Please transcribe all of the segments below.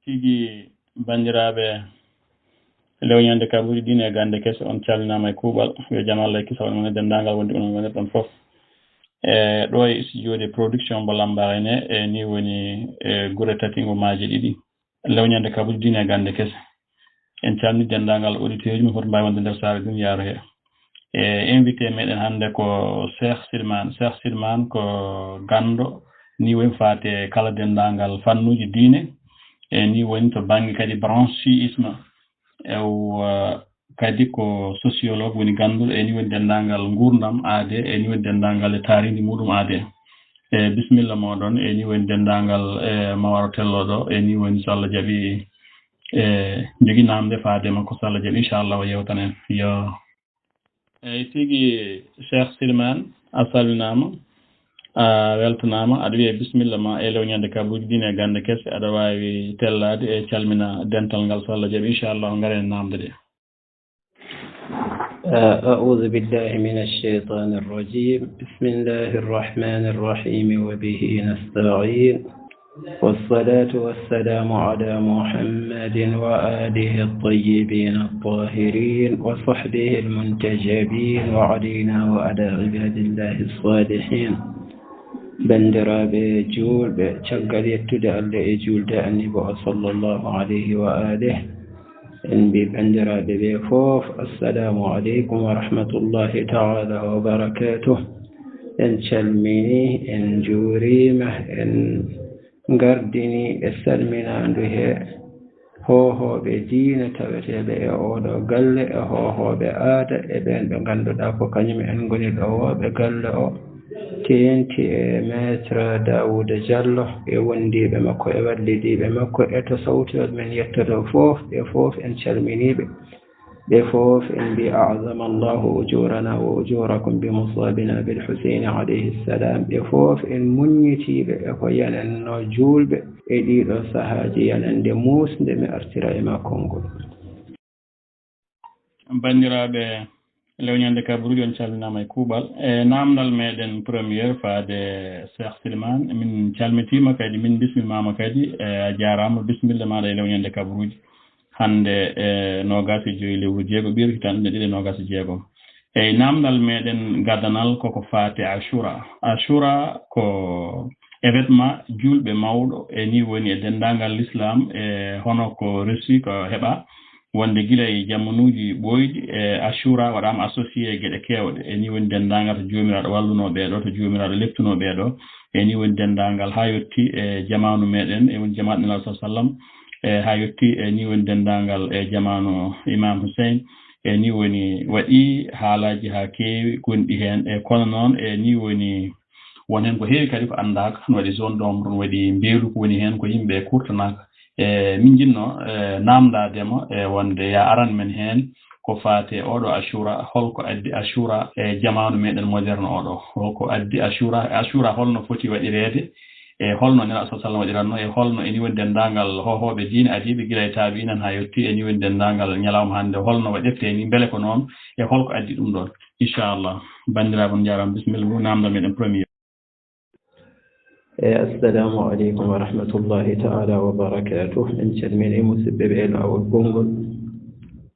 tigi bandiraɓe lewniyande kabuji dine e gande kese on calminama e kuuɓal yo jaam Allah e kisawal mon e dendagal wonde onon wonir ɗon foof e ɗo e studio de production mo Lambaréné e ni woni guure tati maji ɗiɗi lewniyande kabuji dine e gande kese en calmi dendagal auditeur mi hoto mbawi wonde nder saare duniyaaru he e invité meɗen hannde ko Cheikh Silmane ko gando ni woni fate kala dendagal fannuji diine e ni woni to banggue kadi branchissme kadi ko sociologue woni ganduɗo e ni woni dendagal gurdam aade e ni woni dendagal e taaridi muɗum aade e bisimilla moɗon e ni woni dendagal e mawaro telloɗo e ni woni so Allah jaaɓi jogui namde faadema ko so Allah jaaɓi inchallah o yewtanen yo eyyi tigi Cheikh Silmane a salminama a weltanama aɗa wiye bisimilla ma e lewniyande kabuji dine e gande kese aɗa wawi tellade e calmina dental ngal so Allah jaaɓi inchallah garen namde ɗe أعوذ بالله من الشيطان الرجيم بسم الله الرحمن الرحيم وبه نستعين والصلاة والسلام على محمد وآله الطيبين الطاهرين وصحبه المنتجبين وعلينا وعلى عباد الله الصالحين بندرابي جول بشغل يتدى اللي جول دعني صلى الله عليه وآله إن بندرابي بفوف السلام عليكم ورحمة الله تعالى وبركاته إن شلميني إن جوريمه إن gardini e salminanduhe hohoɓe diine taweteɓe e oɗo galle e hohoɓe aada e ɓen ɓe ganduɗa ko kañum en goni ɗowoɓe galle o tenti e maître Daouda Diallo e wondiɓe makko e wallidiɓe makko e to sawtol men yettoto foof ɓe foof en calminiɓe ɓe foof en mbi a'zama allahu ujurana wa ujurakum bi musabina bil husayn alayhi salam ɓe foof en muññitiɓe e ko yananno julɓe e ɗiɗo sahaji yanande musde mi artira e ma konngol bandiraɓe lewniyande kaburuji on calminama e kuuɓal e namdal meɗen premiére faade Cheikh Silmane min calmitima kadi min bismimama kadi a jarama bisimilla maɗa e lewniyande kaburuji hande e nogasi joyi lewru jeego ɓiru hitanɗe ɗiɗi nogasi jeegom eyyi namdal meɗen gadanal koko faate Ashura ko événement julɓe mawɗo e ni woni e dendagal l'islam e hono ko reçu ko heɓa wonde guila e jamonuji ɓoyɗi e Ashura waɗama associé e gueɗe kewɗe e ni woni dendagal to jomiraɗo walluno ɓeɗo to jomiraɗo leptuno ɓeɗo e ni woni dendagal ha yetti e jamanu meɗen e woni jamanu nal sallam e ha yetti e ni woni dendagal e jamanu Imam Hussein e ni woni waɗi haalaji ha kewi gonɗi hen e kono noon e ni woni won hen ko heewi kadi ko andaka no waɗi zone d'ombre no waɗi mbeelu ko woni hen ko yimɓe kurtanaka e min jinno namdadema e wonde ya aran men hen ko faate oɗo Ashura holko addi Ashura e jamanu meɗen moderne oɗo holko addi Ashura holno foti waɗirede e holno nela sallallahu waɗiranno e holno eni woni dendagal hohoɓe diine adiɓe gila e taabinan ha yetti eni woni dendagal ñalawma hande holno waɗirte ni beele ko noon e holko addi ɗum ɗon inchallah bandiraɓe on jarama bisimilla namdal meɗen premier assalamu aleykum wa rahmatullahi taala wa barakatuh en calmini musidɓe ɓe lawol gongol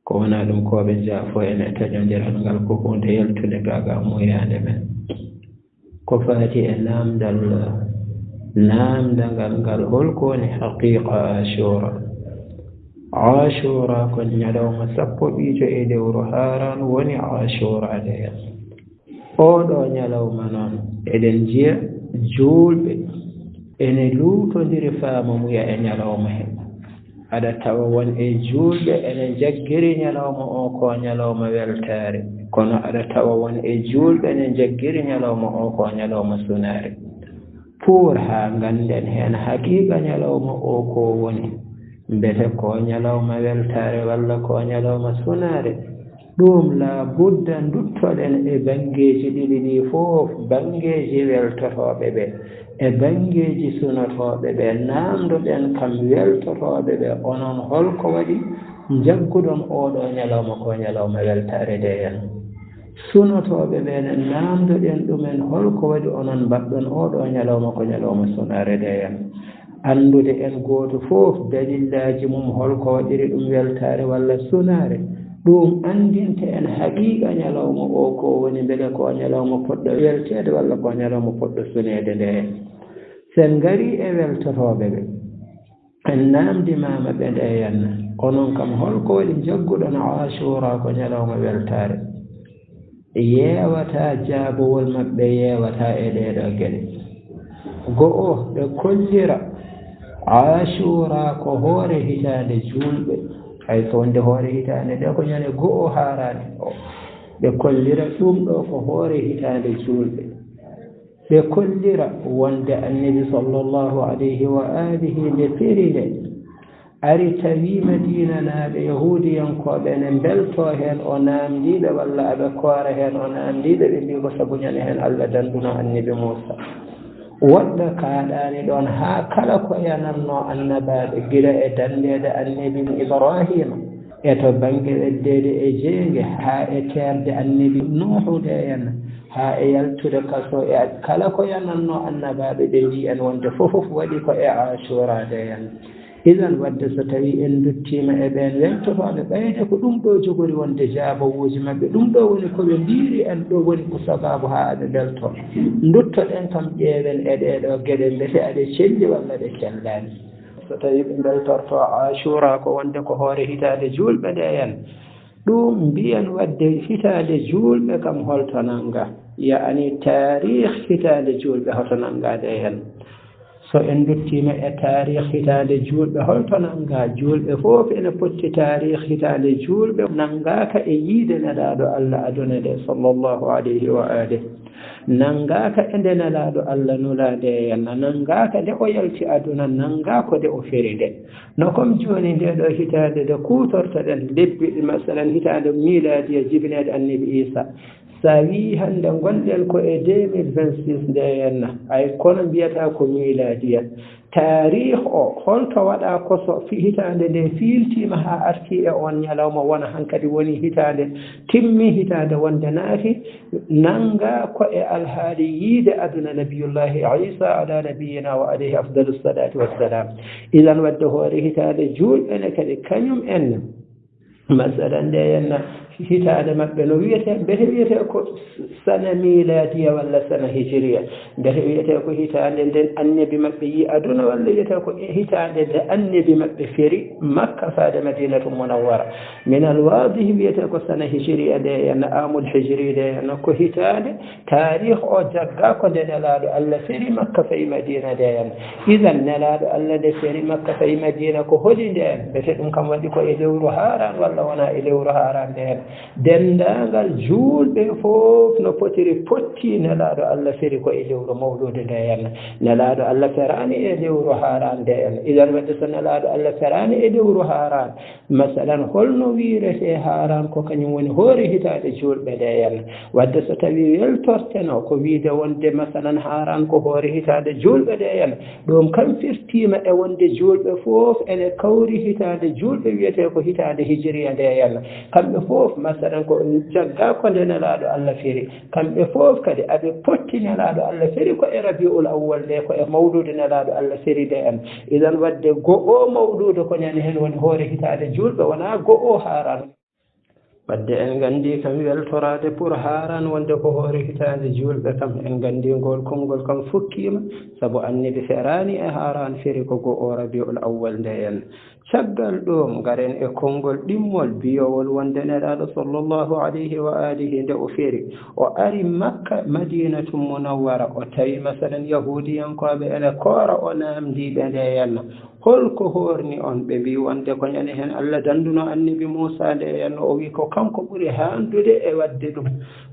ko wona ɗum koɓe jaafo ene taƴodiral ngal ko hunde yaltude gaga muyande men ko faati e namdangal ngal holko woni haqiqa Ashura ko ñalawma sappo ɓiijo e lewru haran woni Ashura nde oɗo ñalawma noon eɗen jiya julɓe ene luutodiri faama muya e ñalawma he aɗa tawa won e julɓe ene jaggiri ñalawma o ko ñalawma weltare kono aɗa tawa won e julɓe ene jaggiri ñalawma o ko ñalawma sunare pour ha ganden hen haqiqa ñalawma o ko woni mbete ko ñalawma weltare walla ko ñalawma sunare ɗum la budda duttoɗen e bangeji ɗiɗi ɗi fof bangeji weltotoɓe ɓe e bangeji sunotoɓe ɓe namdoɗen kam weltotoɓe ɓe onon holko waɗi jagguɗon oɗo ñalawma ko ñalawma weltare nde hen sunotoɓe ɓe ne namdoɗen ɗumen holko waɗi onon mbaɗɗon oɗo ñalawma ko ñalawma sunare nde hen anndude en gooto fof dalillaji mum holko waɗiri ɗum weltare walla sunare ɗum andinte en haqiqa ñalawma o ko woni mbele ko ñalawma poɗɗo weltede walla ko ñalawma poɗɗo sunede nde hen sen ngari e weltotoɓe ɓe en namdimama ɓe nde henna onon kam holko waɗi jagguɗon ashura ko ñalawma weltare yeewata jaabowol maɓɓe yeewata e ɗeɗo geɗe go'o ɓe kollira ashura ko hoore hitande julɓe hay so wonde hoore hitande nde ko ñande go'o harani o ɓe kollira ɗum ɗo ko hoore hitande julɓe ɓe kollira wonde annabi sallllahu alayhi wa alihi nde feri nde ari tawi madina naaɓe yahudiyankoɓe ne belto heen o naamdiɓe walla aɓe koora heen o naamdiɓe ɓe mbi ko sabu ñande heen allah danduno annabi moussa woɗɗo kaaɗaani ɗon haa kala ko yananno annabaaɓe gila e dandeede annabi ibrahima e to baŋnge weddeede e jeenge haa e teerde annabi nuhu nde henna haa e yaltude kaso e kala ko yananno annabaaɓe ɓe mbi en wonde fofof waɗi ko e ashura nde henna idan wadde so tawi en duttima e ɓen weltotoɓe ɓeyde ko ɗum ɗo jogori wonde jabowuji maɓɓe ɗum ɗo woni koɓe mbiri en ɗo woni ko sababu ha aɓe belto duttoɗen kam ƴeewen e ɗeɗo gueɗe mbete aɗe celli walla ɗe cellani so tawi ɓe beltorto ashura ko wonde ko hoore hitade julɓe ɗe hen ɗum mbiyen wadde hitade julɓe kam holto nanga yaani tarih hitade julɓe hoto nangade hen so en duttima e tarih hitande julɓe holto nanga julɓe fof ene potti tarih hitande julɓe nangaka e yiide nelaɗo allah aduna de sallllahu alayhi wa alihi nangaka e nde nelaɗo allah nulade henna nangaka nde o yalti aduna nangako nde o feri de no comme joni nde ɗo hitande nde kutortoɗen lebbi masalan hitande miladiya jibinede annabi isa sa wi hannde gonɗen ko e 2026 nde henna ay kono mbiyata ko miladiya tarih o holto waɗa koso hitande nde fiiltima ha arti e on ñalawma wona hankkadi woni hitande timmi hitande wonde naati nanga ko e alhaali yiide aduna nabiyullahi isa ala nabiyina wa alayhi afdalu salatu wassalam idan wadde hoore hitande julɓene kadi kañum en masalan nde henna hitande maɓɓe no wiyete mbete wiyete ko sana miladiya walla sana hijriya mbete wiyete ko hitande nden annabi maɓɓe yi aduna walla wiyete ko hitande nde annabi maɓɓe feri makka faade madinatu munawwara min alwadih wiyete ko sana hijriya nde henna amul hijri nde henna ko hitande tarih o jagga ko nde nelaɗo allah feri makka fayi madina nde henna idan nelaɗo allah nde feri makka fayi madina ko holi nde hen mbete ɗum kam waɗi ko e lewru haran walla wona e lewru haran nde hen dendagal julɓe fof no potiri potti nelaɗo allah feri ko e lewru mawlude nde henna nelaɗo allah ferani e lewru haran nde henna idan wadde so nelaɗo allah ferani e lewru haran masalan holno wirete haran ko kañum woni hoore hitade julɓe nde henna wadde so tawi weltorteno ko wiide wonde masalan haran ko hoore hitade julɓe nde henna ɗum kam firtima e wonde julɓe fof ene kawri hitade julɓe wiyete ko hitade hijriya nde henna kamɓe fof masalan ko jagga ko nde nelaɗo allah feri kamɓe fof kadi aɓe potti nelaɗo allah feri ko e rabiul awwal nde ko e mawlude nelaɗo allah feri nde en idan wadde go'o mawlude ko ñande hen woni hoore hitade julɓe wona go'o haran wadde en gandi kam weltorade pour haran wonde ko hoore hitande julɓe kam en gandi ngol konngol kam fukkima saabu annabi ferani e haran feri ko go'o rabiul awwal nde en caggal ɗum garen e konngol ɗimmol biyowol wonde nelaɗo sallllahu alayhi wa alihi nde o feri o ari makka madinatu munawwara o tawi masalan yahudiyankoɓe ene koora o namdiɓe nde henna holko horni on ɓe mbi wonde ko ñande hen allah danduno annabi moussa nde henna o wi ko kanko ɓuuri handude e wadde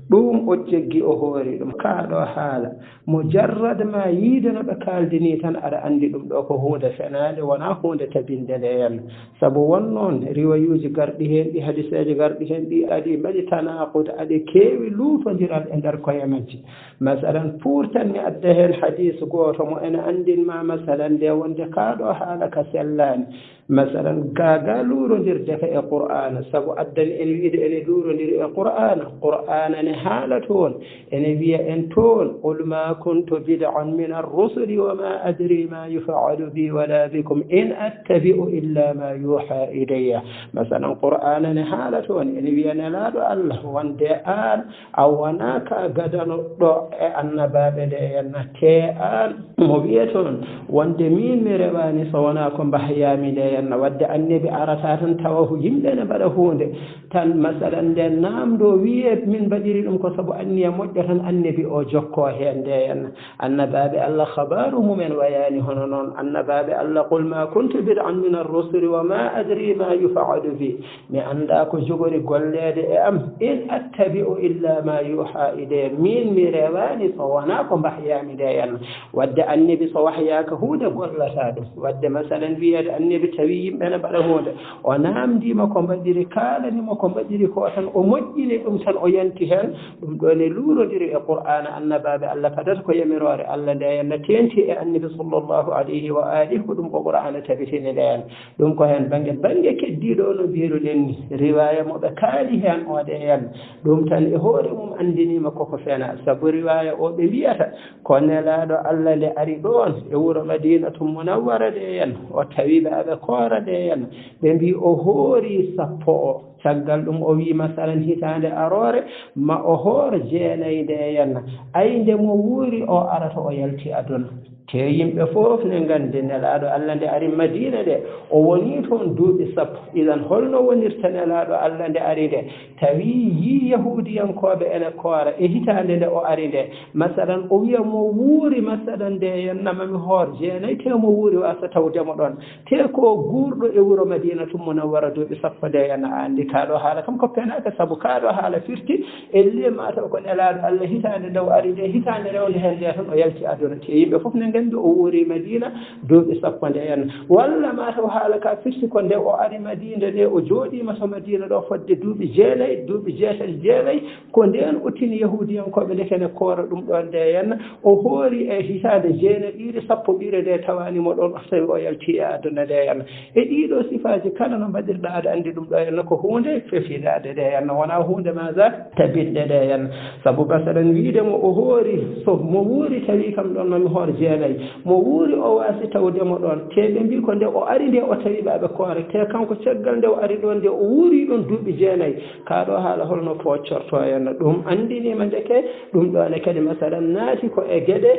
ɗum o jeggi o hoori ɗum kaaɗo haala mo jarrade ma yiide no ɓe kaaldini tan aɗa andi ɗum ɗo ko hunde fenade wona hunde tabinde nde henna saabu won noon riwayuji garɗi hen ɗi hadiseji garɗi hen ɗi aɗi mbaɗi tanakude aɗi keewi luutodiral e nder koye majji masalan pour tan ni adda hen hadise goto mo ene andinma masalan nde wonde kaaɗo haala ka sellani masalan gaga luurodirde ka e qur'ana saabu addani en wi ɗiɗi ene luurodiri e qur'ana ne haala toon ene wiya en toon qul ma kuntu bid'an min ar-rusuli wa ma adri ma yuf'alu bi wala bikum in attabi'u illa ma yuha ilayya masalan qur'ana ne haala toon ene wiya nelaaɗo Allah wonde an a wona ka gadanoɗo e annabaɓe nde henna te an mo wiya toon wonde min mi rewani so wona ko mbahyami nde henna wadde annabi arata tan tawa yimɓe ne mbaɗa hunde tan masalan nde namdo wiye min mbaɗiri ɗum ko sabu anniya moƴƴo tan annabi o jokko hen nde henna annabaɓe Allah habaru mumen wayani hono noon annabaɓe Allah qul ma kuntu bid'an min ar-rusuli wa ma adri ma yuf'alu bi mi anda ko jogori gollede e am in attabi'u illa ma yuha ilayya min mi rewani so wona ko mbahyami nde henna wadde annabi so wahyaka hunde gollata ɗum wadde masalan wiyede annabi tawi yimɓe ne mbaɗa hunde o namdima ko mbaɗiri kalanimo ko mbaɗiri ko tan o moƴƴini ɗum tan o yanti hen ɗum ɗo ne luurodiri e qur'ana annabaɓe Allah kadata ko yamirore Allah nde henna tenti e annabi sallllahu alayhi wa alihi ko ɗum ko qur'ana tabitini nde hen ɗum ko hen bange keddiɗo no mbiruɗen ni riwaya moɓe kaali hen oɗe hen ɗum tan e hoore mum andinima koko fena saabu riwaya o ɓe wiyata ko nelaɗo Allah nde ari ɗon e wuuro madinatu munawwara de hen o tawi ɓeɓe koora de hen ɓe mbi o hoori sappo o caggal ɗum o wi masalan hitande arore ma o hoor jeenayi nde henna ayde mo wuuri o arata o yalti aduna te yimɓe fof ne gandi nelaɗo Allah nde ari madina nde o woni toon duuɓi sappo idan holno wonirta nelaɗo Allah nde ari nde tawi yi yahudiyankoɓe ene koora e hitande nde o ari nde masalan o wiya mo wuuri masalan nde henna mami hoor jeenayi te mo wuuri wasa tawdemo ɗon te ko guurɗo e wuuro madinatu munawwara duuɓi sappo nde henna andi kaɗo haala kam ko penaka saabu kaɗo haala firti elle mataw ko nelaɗo Allah hitande nde o ari nde hitande rewde hen nde tan o yalti aduna te yimɓe fof ne gandi o wuuri madina duuɓi sappo nde henna walla mataw haala ka firti ko nde o ari madina nde o jooɗima to madina ɗo fodde duuɓi jeenayi duuɓi jeetati jeenayi ko nden o tini yahudiyankoɓe nde kene koora ɗum ɗon nde henna o hoori e hitande jeenayi ɗiɗi sappo ɓiire nde tawanimo ɗon tawi o yalti e aduna nde henna e ɗiɗo sifaji kala no mbaɗirɗa aɗa andi ɗum ɗo henna ko hunde fefidade nde henna wona hunde maga tabidde nde henna saabu basaɗen wiidemo o hoori so mo wuuri tawi kam ɗon mami hoor jeenayi mo wuuri o waasi tawdemo ɗon te ɓe mbi ko nde o ari nde o tawi ɓaɓe koore te kanko caggal nde o ari ɗon nde o wuuri ɗon duuɓi jeenayi kaɗo haala holno poccorto henna ɗum andinima ndeke ɗum ɗone kadi masalan naati ko e gueɗe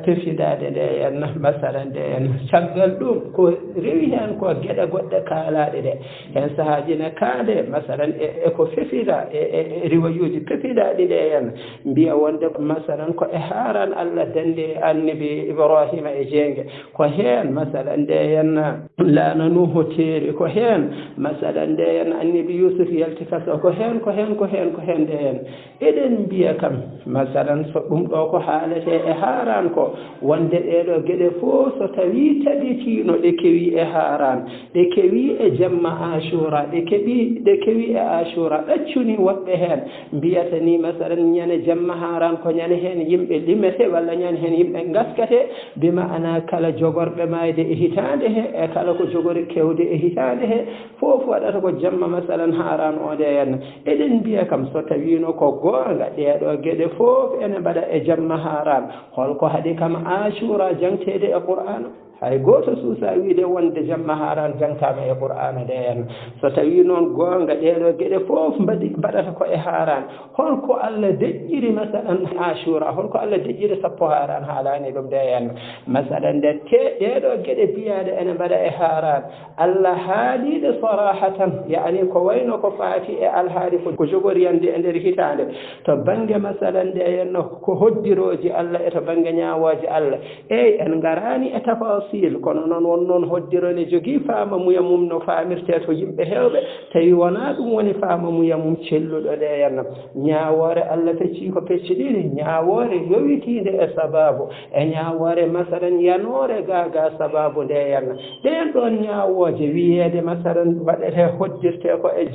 pefidade nde henna masalan nde henna caggal ɗum ko rewi hen ko gueɗe goɗɗe kaalaɗe ɗe hen saahaji ne kaade masalan eko fefida e riwayuji pefidaɗi ɗe henna mbiya wonde masalan ko e haran Allah dande annabi Ibrahima e jeenge ko heen masalan nde henna laana Nuhu teeri ko heen masalan nde henna annabi Yusuf yalti kaso ko heen nde hen eɗen mbiya kam masalan so ɗum ɗo ko haalete e haran ko wonde ɗeɗo geɗe fof so tawi tabitino ɗe kewi e haran ɗe kewi e jamma ashura ɗe kewi e ashura ɗaccuni woɓɓe heen mbiyata ni masalan ñande jamma haran ko ñande heen yimɓe limete walla ñande heen yimɓe gaskate bima ana kala jogorɓe mayde e hitande he e kala ko jogori kewde e hitande he fof waɗata ko jamma masalan haran o nde henna eɗen mbiya kam so tawino ko goonga ɗeɗo geɗe fof ene mbaɗa e jamma haran holko haɗi kam ashura jangtede e qur'ana hay goto suusa wiide wonde jamma haran jangtama e qur'ana nde henna so tawi noon goonga ɗeɗo geɗe fof mbaɗata ko e haran holko Allah deƴƴiri masalan ashura holko Allah deƴƴiri sappo haran haalani ɗum nde henna masalan nde te ɗeɗo geɗe biyaɗe ene mbaɗa e haran Allah haaliɗe sarahatan yani ko wayno ko faati e alhaali ko jogoriyande e nder hitande to bange masalan nde henna ko hoddiroji Allah e to bange ñawoji Allah eyi en garani e tafasil kono noon won noon hoddiro ne jogii faama muya mum no faamirte to yimɓe heewɓe tawi wonaa ɗum woni faama muya mum celluɗo ɗe henna ñaawoore Allah fecci ko pecciɗiɗi ñaawoore yowitiinde e sababu e ñaawoore masalan yanoore gaaga sababu nde henna ɗen ɗon ñaawooje wiyeede masalan waɗete hoddirte ko e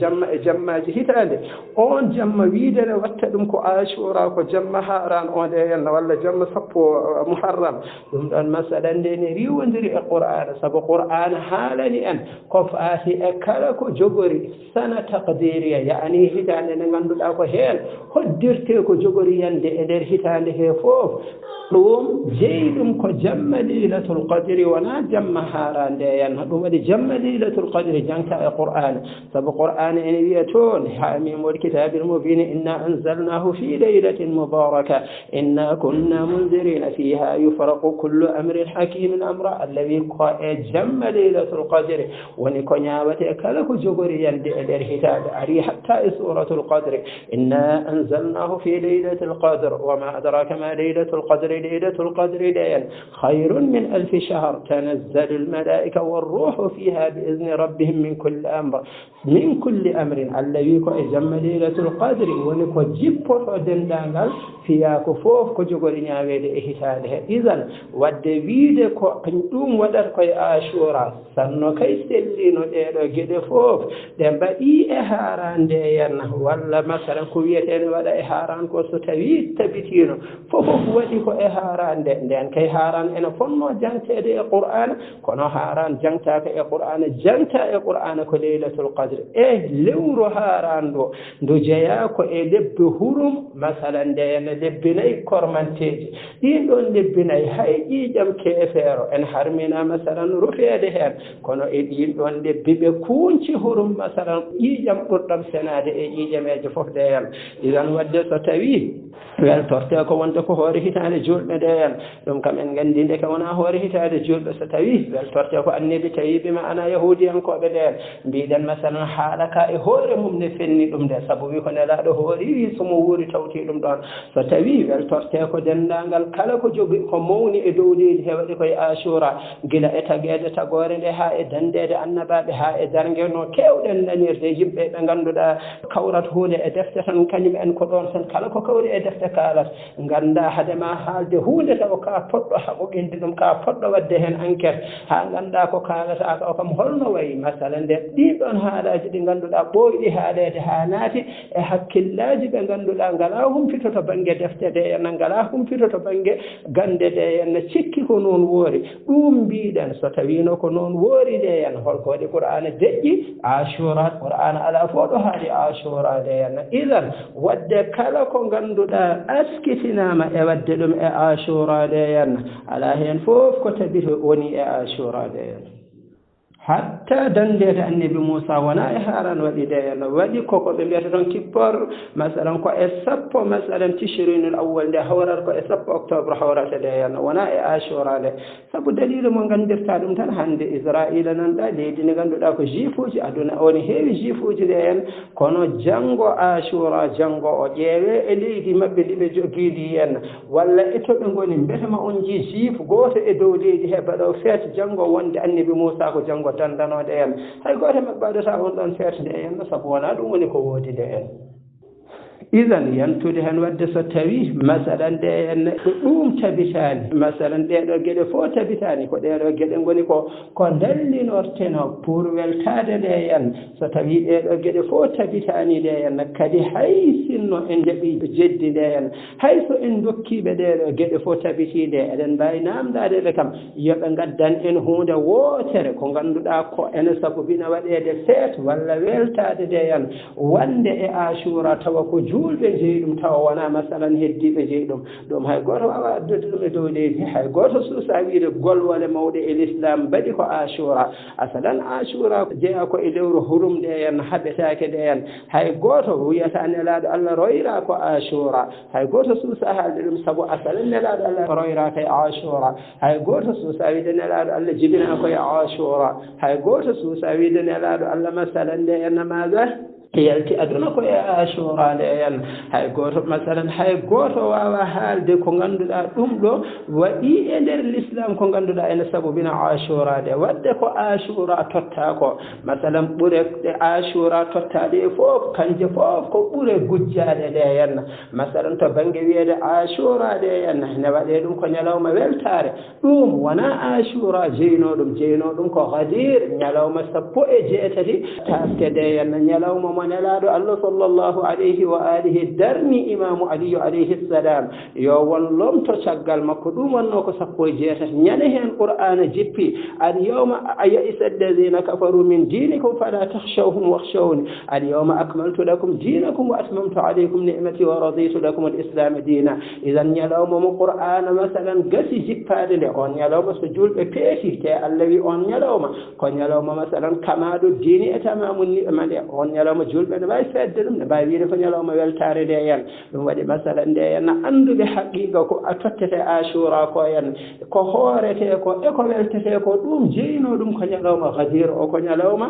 jammaji hitaande on jamma wiidere watta ɗum ko ashura ko jamma haran o nde henna walla jamma sappo muharram ɗum ɗon masalan nde ne riw huwondiri e qur'ana sabu qur'ana haalani en ko faati e kala ko jogori sana taqdiriya yani hitande nde ngannduɗaa ko heen hoddirte ko jogori yande e nder hitande he fof ɗum jeyi ɗum ko jamma lilatul qadri wona jamma haarande yan ɗum waɗi jamma lilatul qadri jangta e qur'ana sabu qur'ana ene wiya toon hamim wal kitabil mubin inna anzalnahu fi laylatin mubaraka inna kunna munzirina fiha yufraqu kullu amrin hakimin amra allawi ko e jamma lilatul qadri woni ko ñaawate kala ko jogori yande e nder hitande ari hatta e suratul qadri inna anzalnahu fi laylatil qadr wama adraka ma laylatul qadri ليلة القدر ليل خير من 1000 شهر تنزل الملائكة والروح فيها بإذن ربهم من كل أمر الذي جم ليلة القدر ونكو جيبو دندانغال فيها كفوف كجوغوري نياويد إهتاله إذن ودبيد كو قندوم ودر كي آشورا سنو كي سلينو ديرو جد فوف دنبا إهاران ديان ولا مثلا كويتين ولا إهاران كو ستويد تبتينو فوف ودي كو harande nden kay haran ene fonno jangtede e qur'ana kono haran jangtaka e qur'ana jangta e qur'ana ko laylatul qadr e lewru haran do ndo jeya ko e lebbe hurum masalan de ene lebbinay kormanteji din don lebbinay hay jam kefero en harmina masalan rufede hen kono e din don lebbe be kunci hurum masalan jam durdam senade e jijameje fofde yam idan wadde so tawi wel torte ko wonta ko hoore hitande julɓe ɗen ɗum kam en nganndi nde ka wona hoore hitande julɓe so tawi wel torte ko annabi tawi bima ana yahudiyankoɓe ɗen mbiɗen masalan haala ka e hoore mum ne fenni ɗum nde sabu wi ko nelaɗo hoori somo wuuri tawti ɗum ɗon so tawi wel torte ko denndangal kala ko jogi ko mawni e dow leydi he waɗi koye asura gila e tageede tagore nde ha e dandede annabaɓe ha e dargue no kewɗen nanirde yimɓe ɓe ngannduɗa kawrat hunde e defte tan kañum en ko ɗon tan kala ko kawri e defte kaalat ngannda hadema haalde hunde taw ka poɗɗo haɓoɓinde ɗum ka poɗɗo wadde heen enquête ha ngannda ko kaalata ko kam holno wayi masala nde ɗiɗon haalaji ɗi ngannduɗa ɓooyɗi haalede ha naati e hakkillaji ɓe ngannduɗa ngala humpito to baŋnge defte de henna ngala humpito to baŋnge gande de henna cikki ko noon woori ɗum mbiɗen so tawino ko noon woori de hen holko waɗi qur'ana deƴƴi asura qur'ana ala fo ɗo haali asura de henna idan wadde kala ko ngannduɗa askitinama e wadde ɗum e ashura de henna ala hen fof ko tabito woni e ashura de henna hatta dandede annabi Musa wona e haran waɗi de henna waɗi koko ɓe mbiyata toon kippor masalan ko e sappo masalan tishrinul awwal nde hawrata ko e sappo octobre hawrata de henna wona e ashura de sabu dalilu mo nganndirta ɗum tan hannde israila nanɗa leydi ndi ngannduɗa ko juif uji aduna woni heewi juif uji de hen kono janngo ashura janngo o ƴeewe e leydi maɓɓe ɗi ɓe jogiidi henna walla e to ɓe ngoni mbetema on ji juif gooto e dow leydi he baɗo feet janngo wonde annabi Musa ko janngo dandanode hen hay goto maɓɓe waɗata on ɗon feet de henna sabu wona ɗum woni ko woodi de hen idan yantude hen wadde so tawi masalan de en ɗum tabitani masalan ɗeɗo gueɗe fof tabitani ko ɗeɗo gueɗe goni ko dallinorteno pour weltade de en so tawi ɗeɗo gueɗe fof tabitani de en kadi hay sinno en jaɓi jeddi de en hay so en dokkiɓe ɗeɗo gueɗe fof tabitide eɗen mbawi namdadeɓe kam yoɓe gaddan en hunde wotere ko ngannduɗa ko ene sabobina waɗede feet walla weltade de en wande e ashura tawa ko julɓe jeeyi ɗum tawa wona masalan heddiɓe jeeyi ɗum hay goto wawa addude ɗum e dow leydi hay goto suusa wiide golwole mawɗe e l'islam mbaɗi ko ashura asalan ashura jeeya ko e lewru hurum ɗe en haɓetake ɗe en hay goto wiyata nelaɗo Allah royra ko ashura hay goto suusa haalde ɗum saabu asalan nelaɗo Allah royra koye ashura hay goto suusa wiide nelaɗo Allah jibina koye ashura hay goto suusa wiide nelaɗo Allah masalan nde en maga yalti aduna ko e ashura de en hay goto masalan hay goto wawa haalde ko ngannduɗa ɗum ɗo waɗi e nder l'islam ko ngannduɗa ene sabobina ashura de wadde ko ashura totta ko masalan ɓure ɗe ashura tottaɗe e fof kanje fof ko ɓure gujjade de henna masalan to bange wiyede ashura de henna ne waɗe ɗum ko ñalawma weltare ɗum wona ashura jeyno ɗum ko hadir ñalawma sappo e jeetati taske de henna ñalawma monelaɗo Allah sallllahu alayhi wa alihi darni imamu aliyu alayhi salam yo won lomto caggal makko ɗum wonno ko 17 ñande hen qur'ana jippi alyawma ayisa alladina kafaru min dinikum fala takhshawhum wakhshawni alyawma akmaltu lakum dinakum wa atmamtu alaykum ni'mati wa raditu lakum alislam dina idan ñalawma mo qur'ana masalan gasi jippade nde on ñalawma so julɓe peeti te Allah wi on ñalawma ko ñalawma masalan kamaɗo dini e tamamu ni'ma nde on ñalawma julɓe ne mbawi fedde ɗum ne mbawi wiide ko ñalawma weltare nde yen ɗum waɗi masalan nde henna anduɓe haqiqa ko a tottete ashura ko yen ko hoorete ko e ko weltete ko ɗum jeyino ɗum ko ñalawma hadir o ko ñalawma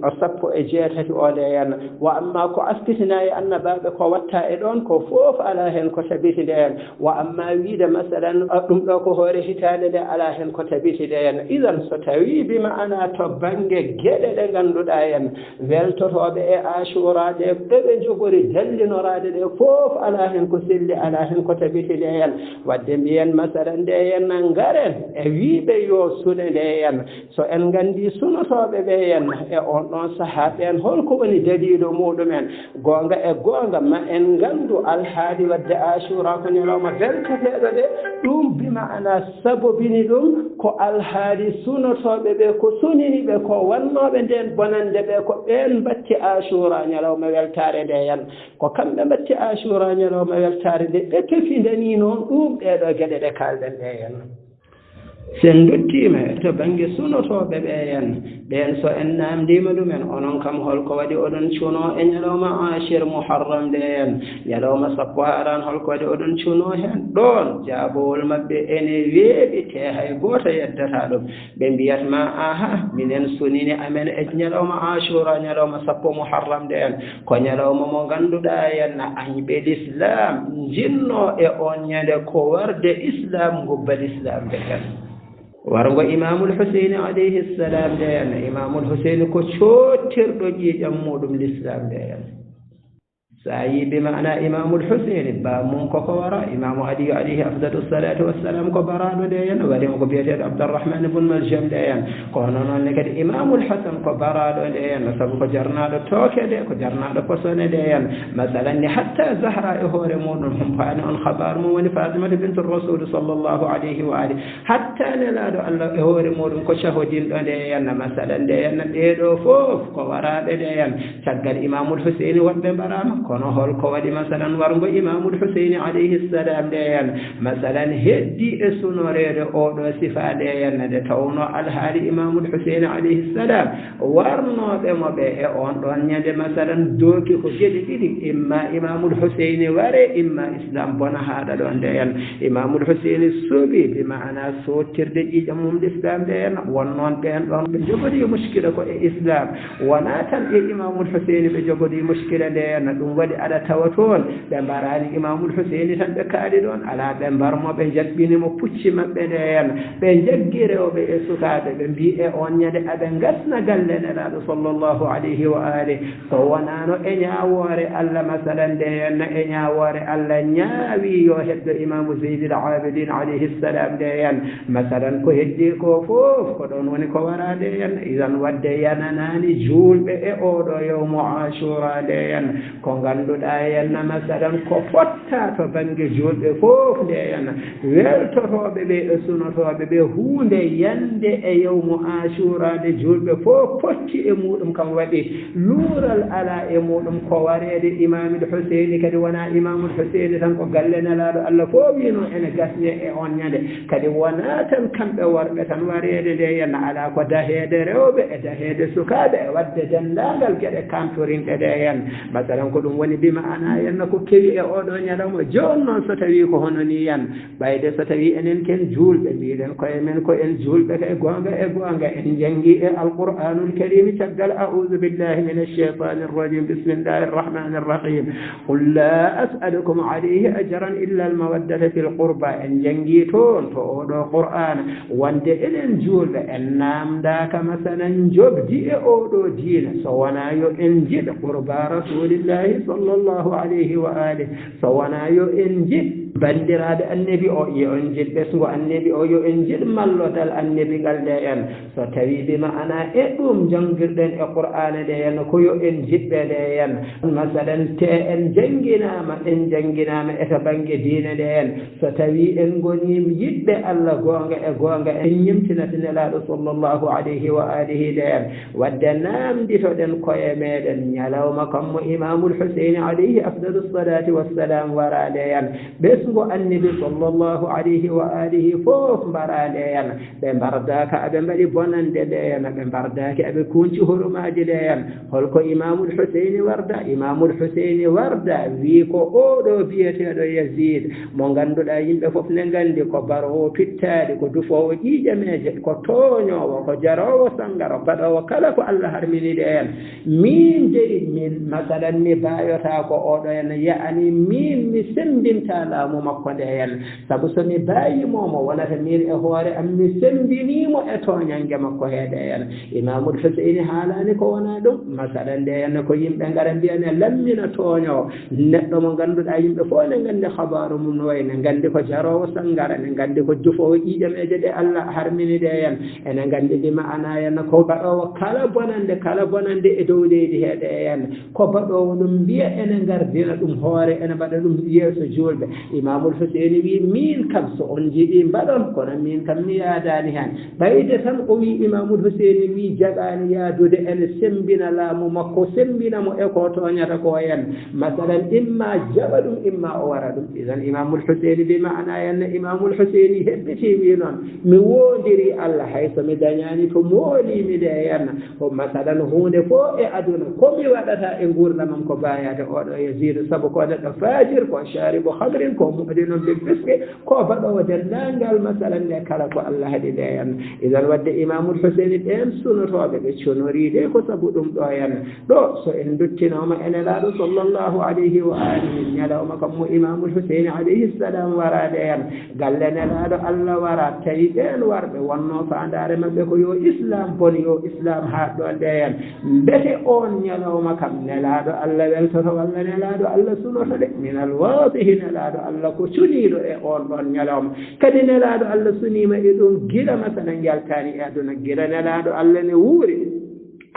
o 16 o nde yen wa amma ko astitina e annabaɓe ko watta e ɗon ko fof ala hen ko tabiti nde hen wa amma wiide masalan ɗum ɗo ko hoore hitande nde ala hen ko tabiti nde hen idan so tawi bima ana to banggue gueɗe ɗe ganduɗa hen weltotoɓe e ashura ɗe ɗeɓe jogori dallinorade ɗe fof ala hen ko selli ala hen ko tabiti nde hen wadde mbiyen masalan nde hen garen e wiɓe yo sune nde hen so en gandi sunotoɓe ɓe hen e on ɗon saaha ɓen holko woni dalilu muɗumen gonga e gonga ma en gandu alhaali wadde ashura ko ñalawma weltoteɗo ɗe ɗum bima ana sabobini ɗum ko alhaali sunotoɓe ɓe ko sunini ɓe ko wannoɓe nden bonande ɓe ko ɓen batti ashura ñalawma weltare nde hen ko kamɓe batti ashura ñalawma weltare nde ɓe tefidani noon ɗum ɗeɗo gueɗe ɗe kalɗen ɗe hen sen dottima to banggue sunotoɓe ɓe hen ɓen so en namdima ɗumen onon kam holko waɗi oɗon cuno e ñalawma ashir muharram nde hen ñalawma 10 haran holko waɗi oɗon cuno hen ɗon jaabowol mabɓe ene weeɓi te hay goto yeddata ɗum ɓe mbiyatma aha minen sunini amen e ñalawma ashura ñalawma 10 muharram nde hen ko ñalawma mo ganduɗa henna añɓe l'islam jinno e on ñande ko warde islam gubbal islam nde hen wargo imamul husaini alayhi salam nde hen imamul husaini ko cottirɗo ƴiƴam muɗum l'islam nde hen sa yi bimana imamul husaini ba mum koko wara imamu aliyu alayhi afdalu salatu wassalam ko baraɗo nde hen waɗimo ko biyeteɗo abdourahman ibn maljam nde hen kono noonne kadi imamul hasan ko baraɗo nde hen saabu ko jarnaɗo tookede ko jarnaɗo posone nde hen masalan ni hatta zahra e hoore muɗum humpani on habar mum woni fatimata bintu rasul sallllahu alayhi wa alihi hatta nelaɗo allah e hoore muɗum ko cahodinɗo nde hen masalan nde hen ɗeɗo fof ko waraɓe nde hen caggal imamul husaini wonɓe mbarama kono holko waɗi masalan wargo imamul husaini alayhi salam nde hen masalan heddi e sunorede oɗo sifa nde hen nde tawno alhaali imamul husaini alayhi salam warnoɓe moɓe e on ɗon ñande masalan dooki ko geɗe ɗiɗi imma imamul husaini ware imma islam bona haɗa ɗon nde hen imamul husaini suuɓi bimana sottirde ƴiƴam mum l'islam nde hen wonnoon ɓen ɗon ɓe jogori muskila ko e islam wona tan e imamul husaini ɓe jogori muskila nde hen ɗum waɗi aɗa tawa toon ɓe mbarani imamul husaini tan ɓe kaali ɗon ala ɓe mbarmo ɓe jaɓɓinimo pucci maɓɓe nde hen ɓe jaggi rewɓe e sukaɓe ɓe mbi e on ñande aɓe gasna galle nelaɗo sallllahu alayhi wa alihi so wonano e ñawore allah masalan nde henna e ñawore allah ñaawi yo heddo imamu zeydil abidin alayhi salam nde hen masalan ko heddi ko fof ko ɗon woni ko wara nde hen idan wadde yananani julɓe e oɗo yawmu ashura nde hen ko ganduɗa henna masalan ko fotta to banggue julɓe fof nde henna weltotoɓe ɓe e sunotoɓe ɓe hunde yande e yawmu ashura nde julɓe fof potti e muɗum kam waɗi luural ala e muɗum ko warede imamul husaini kadi wona imamul husaini tan ko galle nelaɗo allah fof wino ene gasne e on ñande kadi wona tan kamɓe worɓe tan warede nde henna ala ko dahede rewɓe e dahede sukaɓe e wadde dendagal gueɗe kantorinɗe nde hen masalan ko ɗum woni bima ana henna ko kewi e oɗo ñalawma joni noon so tawi ko hono ni yan ɓayde so tawi enen ken julɓe mbiɗen koye men ko en julɓe kay e gonga en jangi e alqur'anul karim caggal a'udhu billahi minash shaitanir rajim bismillahir rahmanir rahim qul la as'alukum alayhi ajran illa al mawaddata fil qurba en jangi toon to oɗo qur'ana wonde enen julɓe en namdaka masalan jobdi e oɗo diina so wona yo en jiɗa qurba rasulillahi sallllahu alayhi wa alihi so wona yo en jiɗ bandiraɓe annabi o yo en jiɗ ɓesgo annabi o yo en jiɗ mallodal annabi ngal nde en so tawi bima ana e ɗum jangguirɗen e qur'ana nde en ko yo en jiɗɓe nde en masalan te en jangguinama eto banggue diine nde en so tawi en goni yiɗɓe allah gonga e gonga en ñimtinata nelaɗo sallllahu alayhi wa alihi nde en wadde namditoɗen koye meɗen ñalawma kammo imamul huseyni alayhi afdalu salati wassalam warade en ɓesgo annabi sallllahu alayhi wa alihi fof mbarade en ɓe mbardaka aɓe mbaɗi bonande nde en ɓe mbardaki aɓe kunci horumaji nde en holko imamul huseyni warda wi ko oɗo biyeteɗo yazid mo ganduɗa yimɓe fof ne gandi ko barowo pittade ko dufowo ƴiƴameje ko toñowo ko jarowo sangaro baɗowo kala ko allah harminide en min jeyi min masalan mi bayota ko oɗo en ya'ani min mi sembinta laamu makko nde en saabu somi bayimomo wonata min e hoore am mi sembinimo e toñangue makko heede en imamul huseyni haalani ko wona ɗum masalan nde en ko yimɓe gara mbiyane lammina toñowo neɗɗo mo ganduɗa yimɓe fof ne gandi habaru mum no wayi ne gandi ko jarowo sangara ne gandi ko jufowo ƴiƴameje ɗe allah harminide en ene gandi ɗi ma'ana en ko baɗowo kala bonande e dow leydi heeɗe en ko baɗowo ɗum mbiya ene gardina ɗum hoore ene mbaɗa ɗum yeeso julɓe imamul huseyni wi min kam so on jiiɗi mbaɗon kono min kam mi yaadani hen ɓayde tan o wi imamul huseyni wi jaɓani yaadude ene sembina laamu makko sembinamo e ko toñata ko en masalan imma jaɓa ɗum imma o wara ɗum idan imamul huseyni bi ma'ana en imamul huseyni heɓɓiti wi noon mi wondiri allah hay so mi dañani to moolimi de en ko masalan hunde fof e aduna komi waɗata e gurdamam ko bayade oɗo yasidu saabu ko neɗɗo fajir ko sharibo hamrin ko muɗino bil fiske ko baɗowo dendagal masalan nde kala ko allah haɗi nde en idan wadde imamul huseyni ɗen sunotoɓe ɓe conoride ko saabu ɗum ɗo en ɗo so en duttinoma ene laaɗo sallllahu alayhi wa alihi ñalawma kam mo imamul huseyni alayhi salam warade en galle nelaɗo allah wara tawi ɓen warɓe wonno fandare mabɓe ko yo islam bon yo islam haɗɗo nde en mbete on ñalawma kam nelaɗo allah weltoto walla nelaɗo allah sunoto de minal wadihi nelaɗo allah ko cuniɗo e on ɗon ñalawma kadi nelaɗo allah sunima e ɗum gila masalan yaltani e aduna gila nelaɗo allah ne wuuri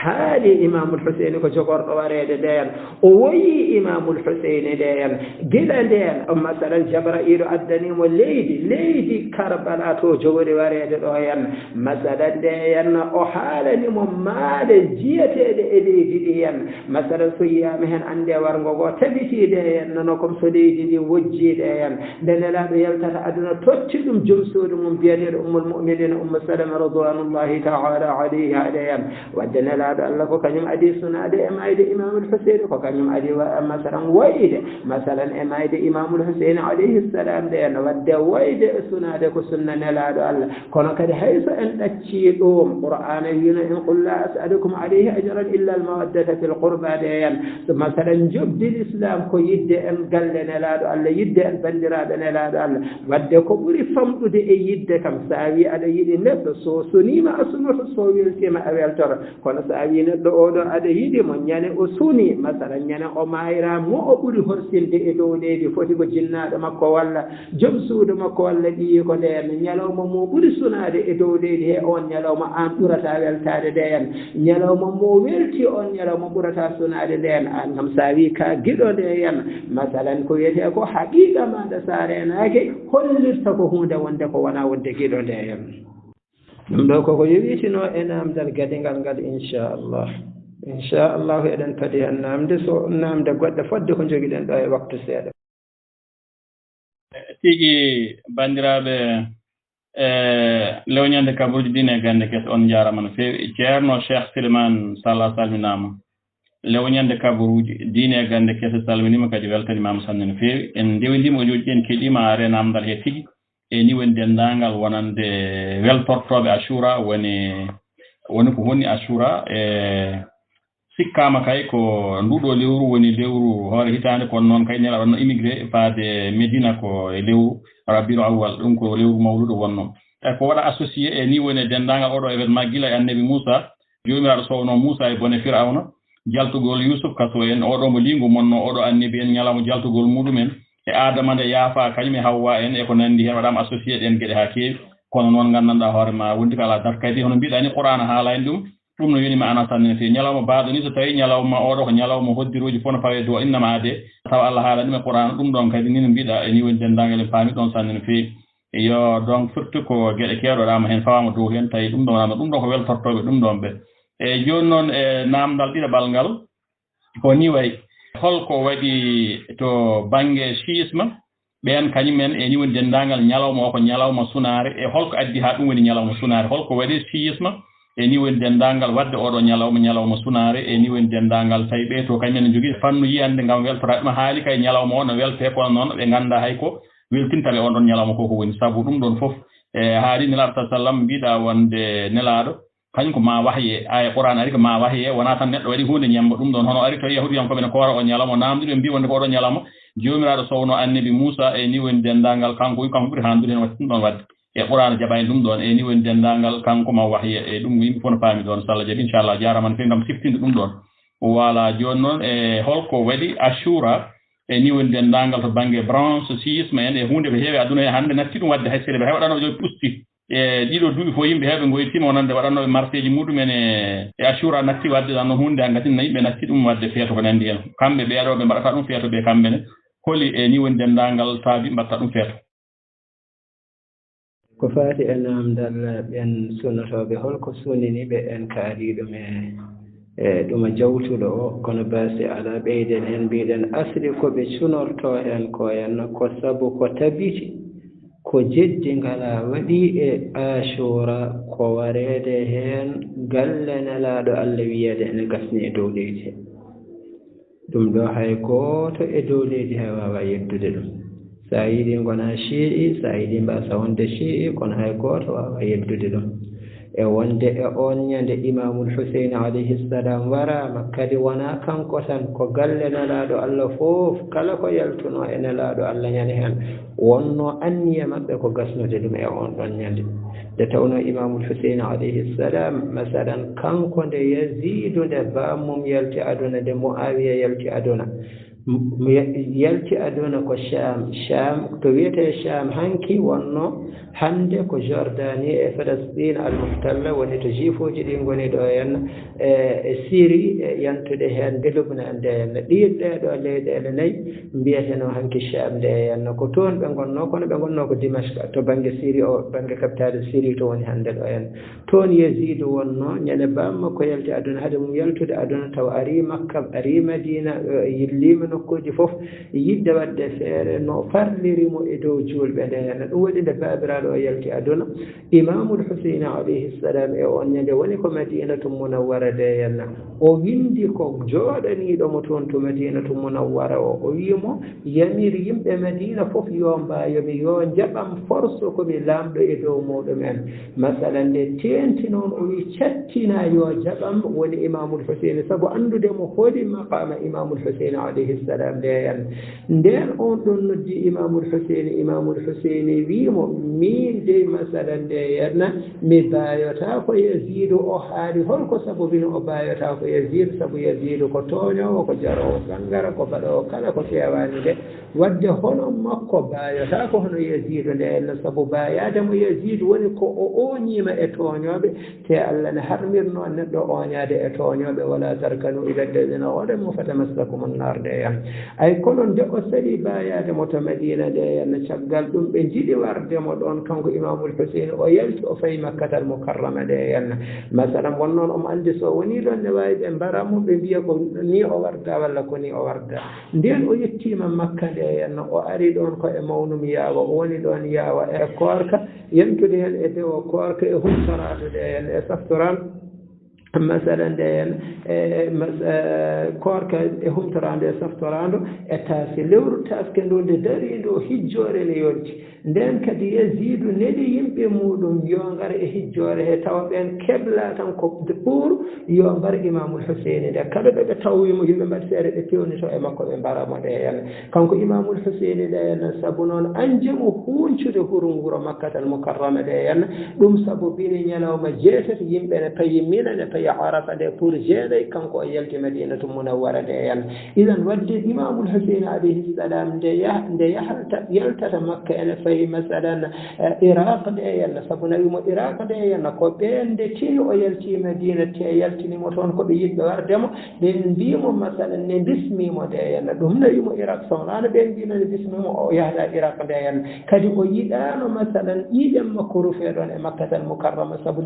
haali imamul huseyni ko jogorɗo wareede ndeen o woyi imamul huseyni ndeen gila ndeen masalan jabrailu addanimo leydi karbala to jogori wareede ɗo hen masalan nde hen o haalanimo maale jiyateeɗe e leydi ɗi hen masalan so yiyama hen annde wargo ngo tabitiide hen nono comme so leydi ndi wojjiide hen nde nelaaɗo yaltata aduna totti ɗum joom suudu mum biyateeɗo ummul muminina ummu salama radwanullahi taala alayha ɗe hen wadde nelaaɗo Allah ko kañum adi sunade e mayde imamul huseyni ko kañum adi masalan woyde masalan e mayde imamul huseyni alayhi salam de en wadde woyde e sunade ko sunna nelaɗo Allah kono kadi hayso en ɗacci ɗum qur'ana wino in qul la as'alukum alayhi ajran illa al mawaddata fil qurba de en so masalan jobdi l'islam ko yidde en galle nelaɗo Allah yidde en bandiraɓe nelaɗo Allah wadde ko ɓuri famɗude e yidde kam sa wi aɗa yiɗi neɗɗo so sunima a sunoto so weltima a weltoro kono sa wi neɗɗo oɗo aɗa yiɗi mo ñane o suni masalan ñane o mayra mo o ɓuri horsinde e dow leydi foti ko jinnaɗo makko walla joom suudu makko walla ɓiyi ko nden ñalawma mo ɓuri sunade e dow leydi he on ñalawma an ɓurata weltade nden ñalawma mo welti on ñalawma ɓurata sunade nden an kam sa wi ka giɗo nden masalan ko wiyete ko haqiqa maɗa sa renaki hollirta ko hunde wonde ko wona wonde giɗo nden ɗum ɗo koko yowitino e namdal gadigal ngal inchallah eɗen padi hen namde so namde goɗɗe fodde ko joguiɗen ɗo e waktu seeɗa tigi bandiraɓe lewñande kabaruji ɗin e gande kes on jarama no fewi ceerno cheikh Souleymane Sall salminama lewñande kabaruji diine e gande kese salminima kadi weltanimama sanne no fewi en ndewdima ojoji en keeɗima are namdal he tigi e ni woni dendagal wonande weltortoɓe assura woni ko woni assura e sikkama kay ko nduɗo lewru woni lewru hoore hitande kono noon kay nela wonno immigré faade Médina ko e lewru rabiul awwal ɗum ko lewru mawluɗo wonno e ko waɗa associé e ni woni dendagal oɗo événement gila e annabi Moussa jomiraɗo sowno Moussa e bone Firawna jaltugol Yusuf kaso en oɗo mo lingu monno oɗo annabi en ñalawma jaltugol muɗumen e adama nde yaafa kañum e Hawwa en e ko nandi hen waɗama associé ɗen gueɗe ha kewi kono noon gandanɗa hoore ma wondi ko ala dart kadi hono mbiɗa ni Qur'an haala en ɗum no yonima ana sanne fi ñalawma baaɗo ni so tawi ñalawma oɗo ko ñalawma hoddiruji fof no pawe do innama ade tawa Allah haala ɗum e Qur'an ɗum ɗon kadi ni no mbiɗa e ni woni dendagal en paami ɗon sanne no fewi yo donc surtout ko gueɗe kewɗoɗama hen fawama dow hen tawi ɗum ɗon wonama ɗum ɗon ko weltortoɓe ɗum ɗon ɓe e joni noon e namdal ɗiɗaɓal ngal ko ni wayi holko waɗi to banggue chiisme ɓen kañumen e ni woni dendagal ñalawma o ko ñalawma sunare e holko addi ha ɗum woni ñalawma sunare holko waɗi chiisme e ni woni dendagal wadde oɗo ñalawma sunare e ni woni dendagal tawi ɓe to kañumen ne jogui fannu yiyande gam weltora ɗum haali kay ñalawma o no welte kono noon ɓe ganda hay ko weltintaɓe on ɗon ñalawma koko woni saabu ɗum ɗon foof e haali nelaɗo sa sallam mbiɗa wonde nelaɗo kañum ko ma wahye aya Qur'an ari ko ma wahye wona tan neɗɗo waɗi hunde ñemba ɗum ɗon hono ari to yahudiyankoɓe ne koora o ñalawma namdude ɓe mbi wonde ko oɗo ñalawma jomiraɗo sowno annabi Moussa e ni woni dendagal kanko ɓuuri handude hen waɗi ɗum ɗon wadde e Qur'an jaɓani ɗum ɗon e ni woni dendagal kanko ma wahye e ɗum yimɓe fof no paami ɗon so Allah jaaɓi inchallah jarama no fewi gam siftinde ɗum ɗon voilà joni noon e holko waɗi Ashura e ni woni dendagal to banggue branche chiisme en e hunde ko heewi aduna e hannde natti ɗum wadde hay sele ɓe hewaɗanoɓe jo pusti e ɗiɗo duuɓi fof yimɓe heeɓe goytima wonande waɗannoɓe marché muɗumen e Ashura natti wadde ɗan no hunde hangatinna yimɓe natti ɗum wadde feeto ko nandi hen kamɓe ɓeeɗo ɓe mbaɗata ɗum feeto ɓe kamɓe ne holi e ni woni dendagal taabi mbatta ɗum feeto ko faati e namdal ɓen sunnotoɓe holko sunnini ɓe en kaaliɗum e ɗuma jawtuɗo o kono basi ala ɓeyden hen mbiɗen asli koɓe cunorto hen ko henno ko sabu ko tabiti ko jeddi ngala waɗi e Ashura ko warede hen galle nelaɗo Allah wiyede ene gasni e dow leydi he ɗum ɗo hay goto e dow leydi he wawa yeddude ɗum sa yiɗi gona chi'i sa yiɗi mbasa wonde chi'i kono hay goto wawa yeddude ɗum e wonde e on ñande Imamul Husayn alayhi salam warama kadi wona kanko tan ko galle nelaɗo Allah fof kala ko yaltuno e nelaɗo Allah ñande hen wonno anniya maɓɓe ko gasnude ɗum e on ɗon ñande nde tawno Imamul Husayn alayhi salam masalan kanko nde Yazidu nde bammum yalti aduna nde Muawiya yalti aduna yalti aduna ko Sham to wiyete Sham hanki wonno hande ko Jordanie e Palestine al-Muhtalla woni to jiifoji ɗi goni ɗo henna e Syrie e yantude hen de Lubnan nde henna ɗiɗɗe ɗo leyɗele nayyi mbiyeteno hanki Sham nde henna ko toon ɓe gonno kono ɓe gonno ko Dimashq to banggue Syrie o banggue capitale Syrie to woni hande ɗo henna toon Yazidu wonno ñande bamma ko yalti aduna haade mum yaltude aduna taw ari Makka ari Madina yillima nokkuji fof yidde wadde feere no farlirimo e dow julɓe nde henna ɗum waɗi nde babiraɗo o yalti aduna Imamul Husayn alayhi salam e on ñande woni ko Madinatu Munawwara de henna o windi ko jooɗaniɗomo toon to Madinatu Munawwara o wiimo yamir yimɓe Madina fof yo mbayomi yo jaɓam force komi lamɗo e dow muɗumen masalan nde tenti noon o wi cattina yo jaɓam woni Imamul Husayn sabu andude mo hooli maqama Imamul Husayn alayhi salam nde hen nden on ɗon noddi Imamul Husayn wiimo min de masalan nde henna mi bayota ko Yazidu o haali holko sabu bino o bayota ko Yazidu sabu Yazidu ko tooñowo ko jarowo gangara ko baɗowo kala ko fewani de wadde hono makko bayota ko hono Yazidu nde henna sabu bayade mo Yazidu woni ko o oñima e tooñoɓe te Allah ne harmirno neɗɗo oñade e tooñoɓe wala tarkanu ila alladhina zalamu fatamassakum an-nar nde hen ay kono nde o sali bayade mo to Madina nde henna caggal ɗum ɓe jiɗi wardemo ɗon kanko Imamul Husayn o yalti o fayi Makkatal Mukarrama nde henna masalan won noon omo andi so woni ɗon ne wawi ɓe mbaramo ɓe mbiya ko ni o warda walla ko ni o warda nden o yettima Makka nde henna o ari ɗon ko e mawnum yaawa o woni ɗon yaawa e korka yentude hen e dewo korka e humtorade nde hen e saftoral masalan nde hen korka e humtorande e saftorando e taasi lewru taske ndo nde darindo hijjore ne yonti nden kadi Yazidu neli yimɓe muɗum yo ngar e hijjore he tawa ɓen kebla tan ko pour yo mbar Imamul Husayn nde kala ɓe tawwimo yimɓe mbaɗi seere ɓe pewnito e makko ɓe mbaramo nde hen kanko Imamul Husayn nde hen sabu noon anjemo huncude hurunguro Makkatal Mukarrama nde hen ɗum sabu bini ñalawma jeetati yimɓe ne payi Mina ne fay arafa de pour jeeɗay kanko o yalti madinatu munawwara de yan idan wadde imamul husain alayhi salam nde yaltata makka ene fayi masalan iraq de yan sabu nawimo iraq de yan ko ɓende tini o yalti madina te yaltinimo toon koɓe yiɗɓe wardemo ɓen mbimo masalan ne bismimo de yan ɗum nawimo iraq sownano ɓen mbino ne bismimo o yahata iraq de yan kadi o yiɗano masalan ƴiiƴam makko rufe ɗon e makkatal mukarrama sabu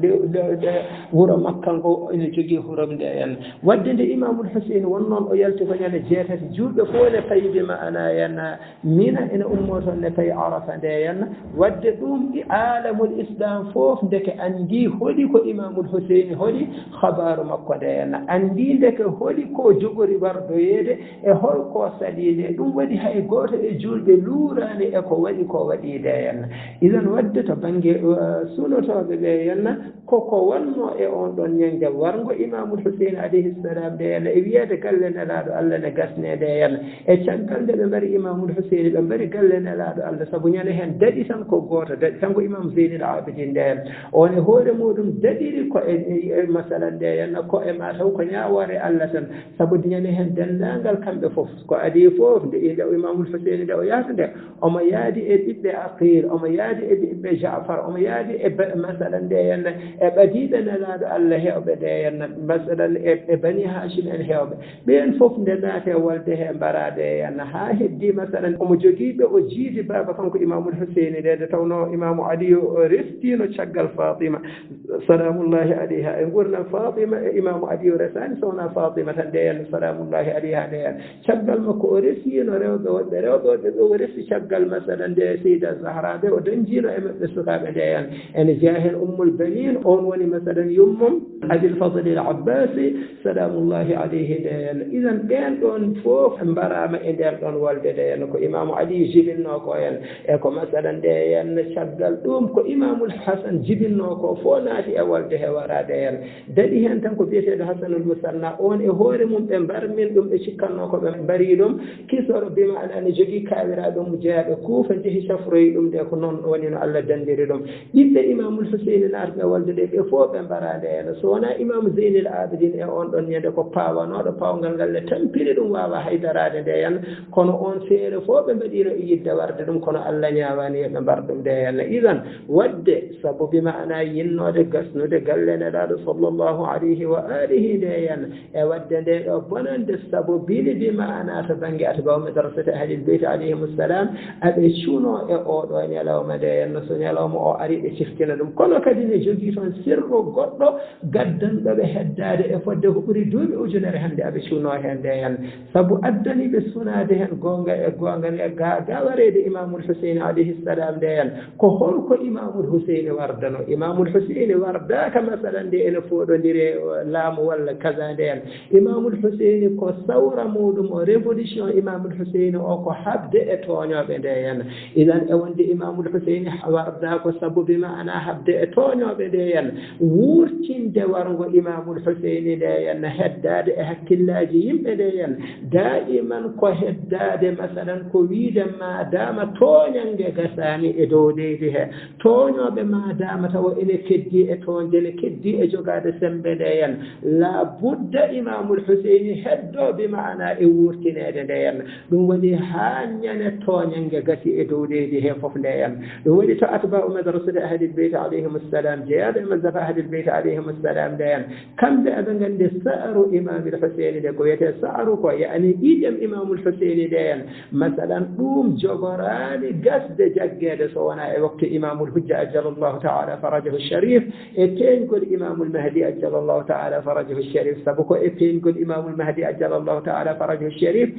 wuro makka ngo ene jogii hurom nde en wadde nde imamul husain won noon o yalti ko ñande jeetati juulɓe fof ne payde maana yen mina ene ummo toon ne payi arafa nde yen wadde ɗum alamul islam fof ndeke anndi hoɗi ko imamul husain hoɗi habaru makko nde yen anndi ndeke hoɗi ko jogori wardoyeede e holko saɗiide ɗum waɗi hay gooto e juulɓe luurani e ko waɗi nde yen idan wadde to baŋnge sunotoɓe ɓe yen koko wonno e on ɗon ñande wargo imamul husain alayhi salam nde yen e wiyede galle nelaɗo allah ne gasne nde yen e caggal nde ɓe mbari imamul husain ɓe mbari galle nelaɗo allah saabu ñande hen daɗi tan ko goto daɗi tan ko imam zeynil abidin nde yen on e hoore muɗum daɗiri ko e masalan nde yen ko e ma taw ko ñawore allah tan saabu ñande hen dendagal kamɓe foof ko adi foof nde inde o imamul husain nde o yahata nde omo yaadi e ɓiɓɓe aqil omo yaadi e ɓiɓɓe jafar omo yaadi e masalan nde yen e ɓadiɓe nelaɗo allah hewɓe nde yen masalan e bani hachim en hewɓe ɓen fof nde naate walde he mbarade yen ha heddi masalan omo jogiiɓe o jiidi baba kanko imamul husaini nde nde tawno imamu aliyu restino caggal fatima salamullahi alayha e gurdam fatima e imamu aliyu resani sowna fatima tan nde yen salamullahi alayha nde yen caggal makko o resino rewɓe wonɓe rewɓe ɓe o resi caggal masalan nde seyda zahra ɓe o dañjino e maɓɓe sukaɓe nde yen ene jeeya hen ummul banin on woni masalan yummum abil fadli al abbasi salamullahi alayhi nde yen idan ɓen ɗon fof mbarama e nder ɗon walde nde yen ko imamu ali jibinno ko en e ko masalan nde yen caggal ɗum ko imamul hasan jibinno ko fo naati e walde he warade hen daɗi hen tan ko biyeteɗo hasanul musanna on e hoore mum ɓe mbarmin ɗum ɓe cikkanno ko ɓe mbari ɗum kisoro bima ana ne jogii kawiraɗum jeeyaɓe kuufa jeehi safroyi ɗum nde ko noon woni no allah dandiri ɗum ɓiɓɓe imamul husaini naatiɓe walde ɗe ɓe fof ɓe mbarade hen so wona imamu zeynil abidin e on ɗon ñande ko pawanoɗo pawgal ngal ne tampiri ɗum wawa haydarade nde hen kono on feere fof ɓe mbaɗino e yidde warde ɗum kono allah ñawani yoɓe mbar ɗum nde hen idan wadde sabu bima ana yinnode gasnude galle neɗaɗo sallllahu alayhi wa alihi nde hen e wadde nde ɗo bonande sabu bili bima ana to banggue atbaw madrasate ahlil beyt alayhimussalam aɓe cuuno e oɗo ñalawma nde henno so ñalawma o ari ɓe ciftina ɗum kono kadi ne jogii toon sirru goɗɗo gaddanɗoɓe heddade e fodde ko ɓuuri duuɓi ujunere hannde aɓe cuuno hen nde hen sabu addaniɓe sunade hen gonga e ga wareede imamul husaini alayhi salam nde hen ko holko imamul husaini wardano imamul husaini wardaka masalan nde ene foɗodire laamu walla kaza nde hen imamul husaini ko sawra muɗum o révolution imamul husaini o ko habde e toñoɓe nde hen idan e wonde imamul husaini warda ko sabu bima ana habde e toñoɓe nde hen wurtinde wargo imamul husaini nde hen heddade e hakkillaji yimɓe nde hen daiman ko heddade masalan ko wiide ma dama toñange gasani e dow leydi he toñoɓe ma dama tawa ene keddi e toñde ne keddi e jogade sembe nde hen la budda imamul husaini heddoɓe maana e wurtinede nde hen ɗum woni ha ñane toñange gasi e dow leydi he foof nde hen ɗum waɗi to atba'u madrasati ahlil beyt alayhimussalam jeeyaɗo e mazhab ahlil beyt alayhimussalam nde hen kamɓe aɓe gandi sa'ru imamul husaini nde ko wiyete sa'ru ko yani ƴiƴam imamul husaini nde hen masalan ɗum jogorani gasde jaggede so wona e waktu imamul hujja ajjalallahu taala farajahu sharif e teñgol imamul mahdi ajjalallahu taala farajahu sharif sabu ko e teñgol imamul mahdi ajjalallahu taala farajahu sharif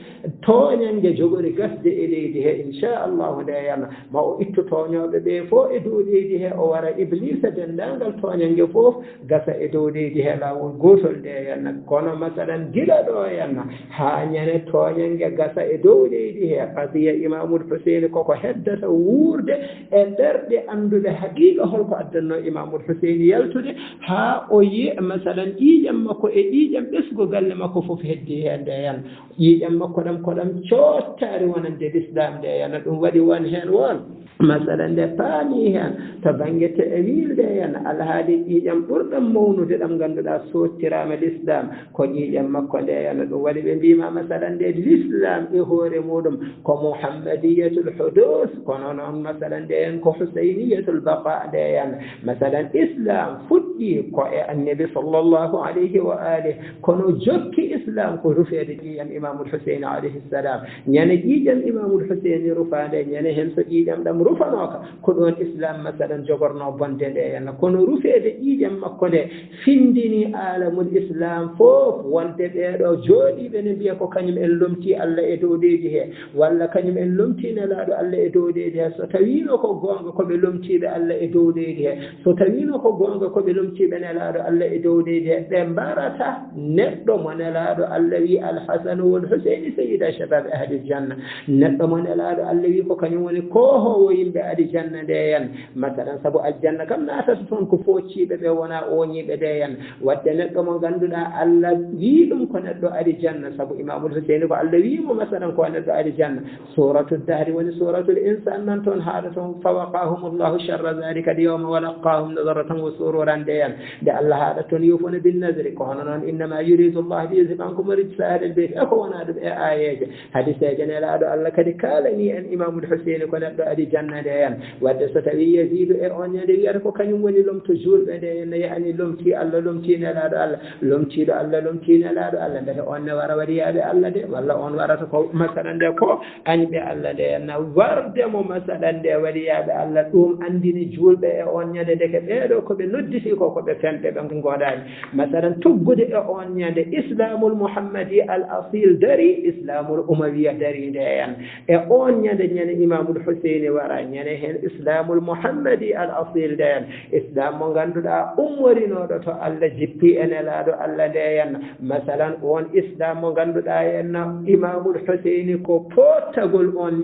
toñange jogori gasde e leydi he inchallahu nde hen ma o ittu toñoɓe ɓe fof e dow leydi he o wara iblisa dendagal toñange fof gasa e dow leydi he lawol gotol nde hen kono masalan gila ɗo hen ha ñane toñange gasa e dow leydi he qadiya imamul husaini koko heddata wuurde e ɗerɗe andude haqiqa holko addanno imamul husaini yaltude ha o yi masalan ƴiƴam makko e ƴiƴam ɓesgo galle makko fof heddi hen nde hen ƴiƴam makko ɗam ko ɗam cottari wonande l'islam nde hen ɗum waɗi won hen won masalan nde paami hen to banggue ta'wil nde hen Allah haali ƴiiƴam ɓurɗam mawnude ɗam ngannduɗaa sottirama l'islam ko ƴiiƴam makko nde yana ɗum waɗi ɓe mbima masalan nde l'islam e hoore muɗum ko muhammadiyatul hudus kono noon masalan nde en ko husayniyatul baqa nde yan masalan islam fuɗɗi ko e annabi sallllahu alayhi wa alihi kono jokki islam ko rufeede ƴiiƴam imamul husaine alayhi salam ñande ƴiiƴam imamul husaine rufaande ñande hen so ƴiiƴam ɗam rufanoka ko ɗon islam masalan jogorno bonde nde henna kono rufeede ƴiiƴam makko nde findini alamul islam fof wonde ɓeeɗo jooɗiɓe ne mbiya ko kañum en lomti allah e dow leydi he walla kañum en lomti nelaaɗo allah e dow leydi he so tawino ko goonga koɓe lomtiɓe allah e dow leydi he so tawino ko goonga koɓe lomtiɓe nelaaɗo allah e dow leydi he ɓe mbarata neɗɗo mo nelaaɗo allah wi alhasanu wol husaini sayida shabab ahli janna neɗɗo mo nelaaɗo allah wi ko kañum woni kohowo yimɓe adi janna nde hen masalan saabu aljanna kam natata toon ko focciɓe ɓe wona oñiɓe nde hen wadde neɗɗo mo ngannduɗa allah wi ɗum ko neɗɗo adi janna saabu imamul husaini ko allah wimo masalan ko neɗɗo adi janna suratu dahri woni suratul insan nan toon haala toon fawaqahumullahu sharra dhalika al yawma wa laqahum nadaratan wa sururan nde hen nde allah haala toon yufuna binnadri ko hono noon innama yuridu llah li yuzhiba ankum rijsa ahli lbeyt eko wona ɗum e ayeje hadiseje nelaɗo allah kadi kalani en imamul husaini ko neɗɗo adi janna nde hen wadde so tawi yasidu e on ñande wiyata ko kañum woni lomto julɓe nde henno yahani lomti allah lomti nelaɗo allah lomtiɗo allah lomti nelaɗo allah ndeke on ne wara wariyaɓe allah de walla on warata ko masalan nde ko añɓe allah nde henna wardemo masalan nde wariyaɓe allah ɗum andini julɓe e on ñande ndeke ɓeeɗo koɓe nodditi ko koɓe femɓe ɓe goɗani masalan tuggude e on ñande islamul muhammadi al asil dari islamul umawiya dari nde hen e on ñande ñande imamul husaini wara ñande hen islamul muhammadi al asil nde hen islam mo ngannduɗa ummorinoɗo to allah jippi e nelaɗo allah nde hen masalan on islam mo ngannduɗa henna imamul husaini ko pottagol on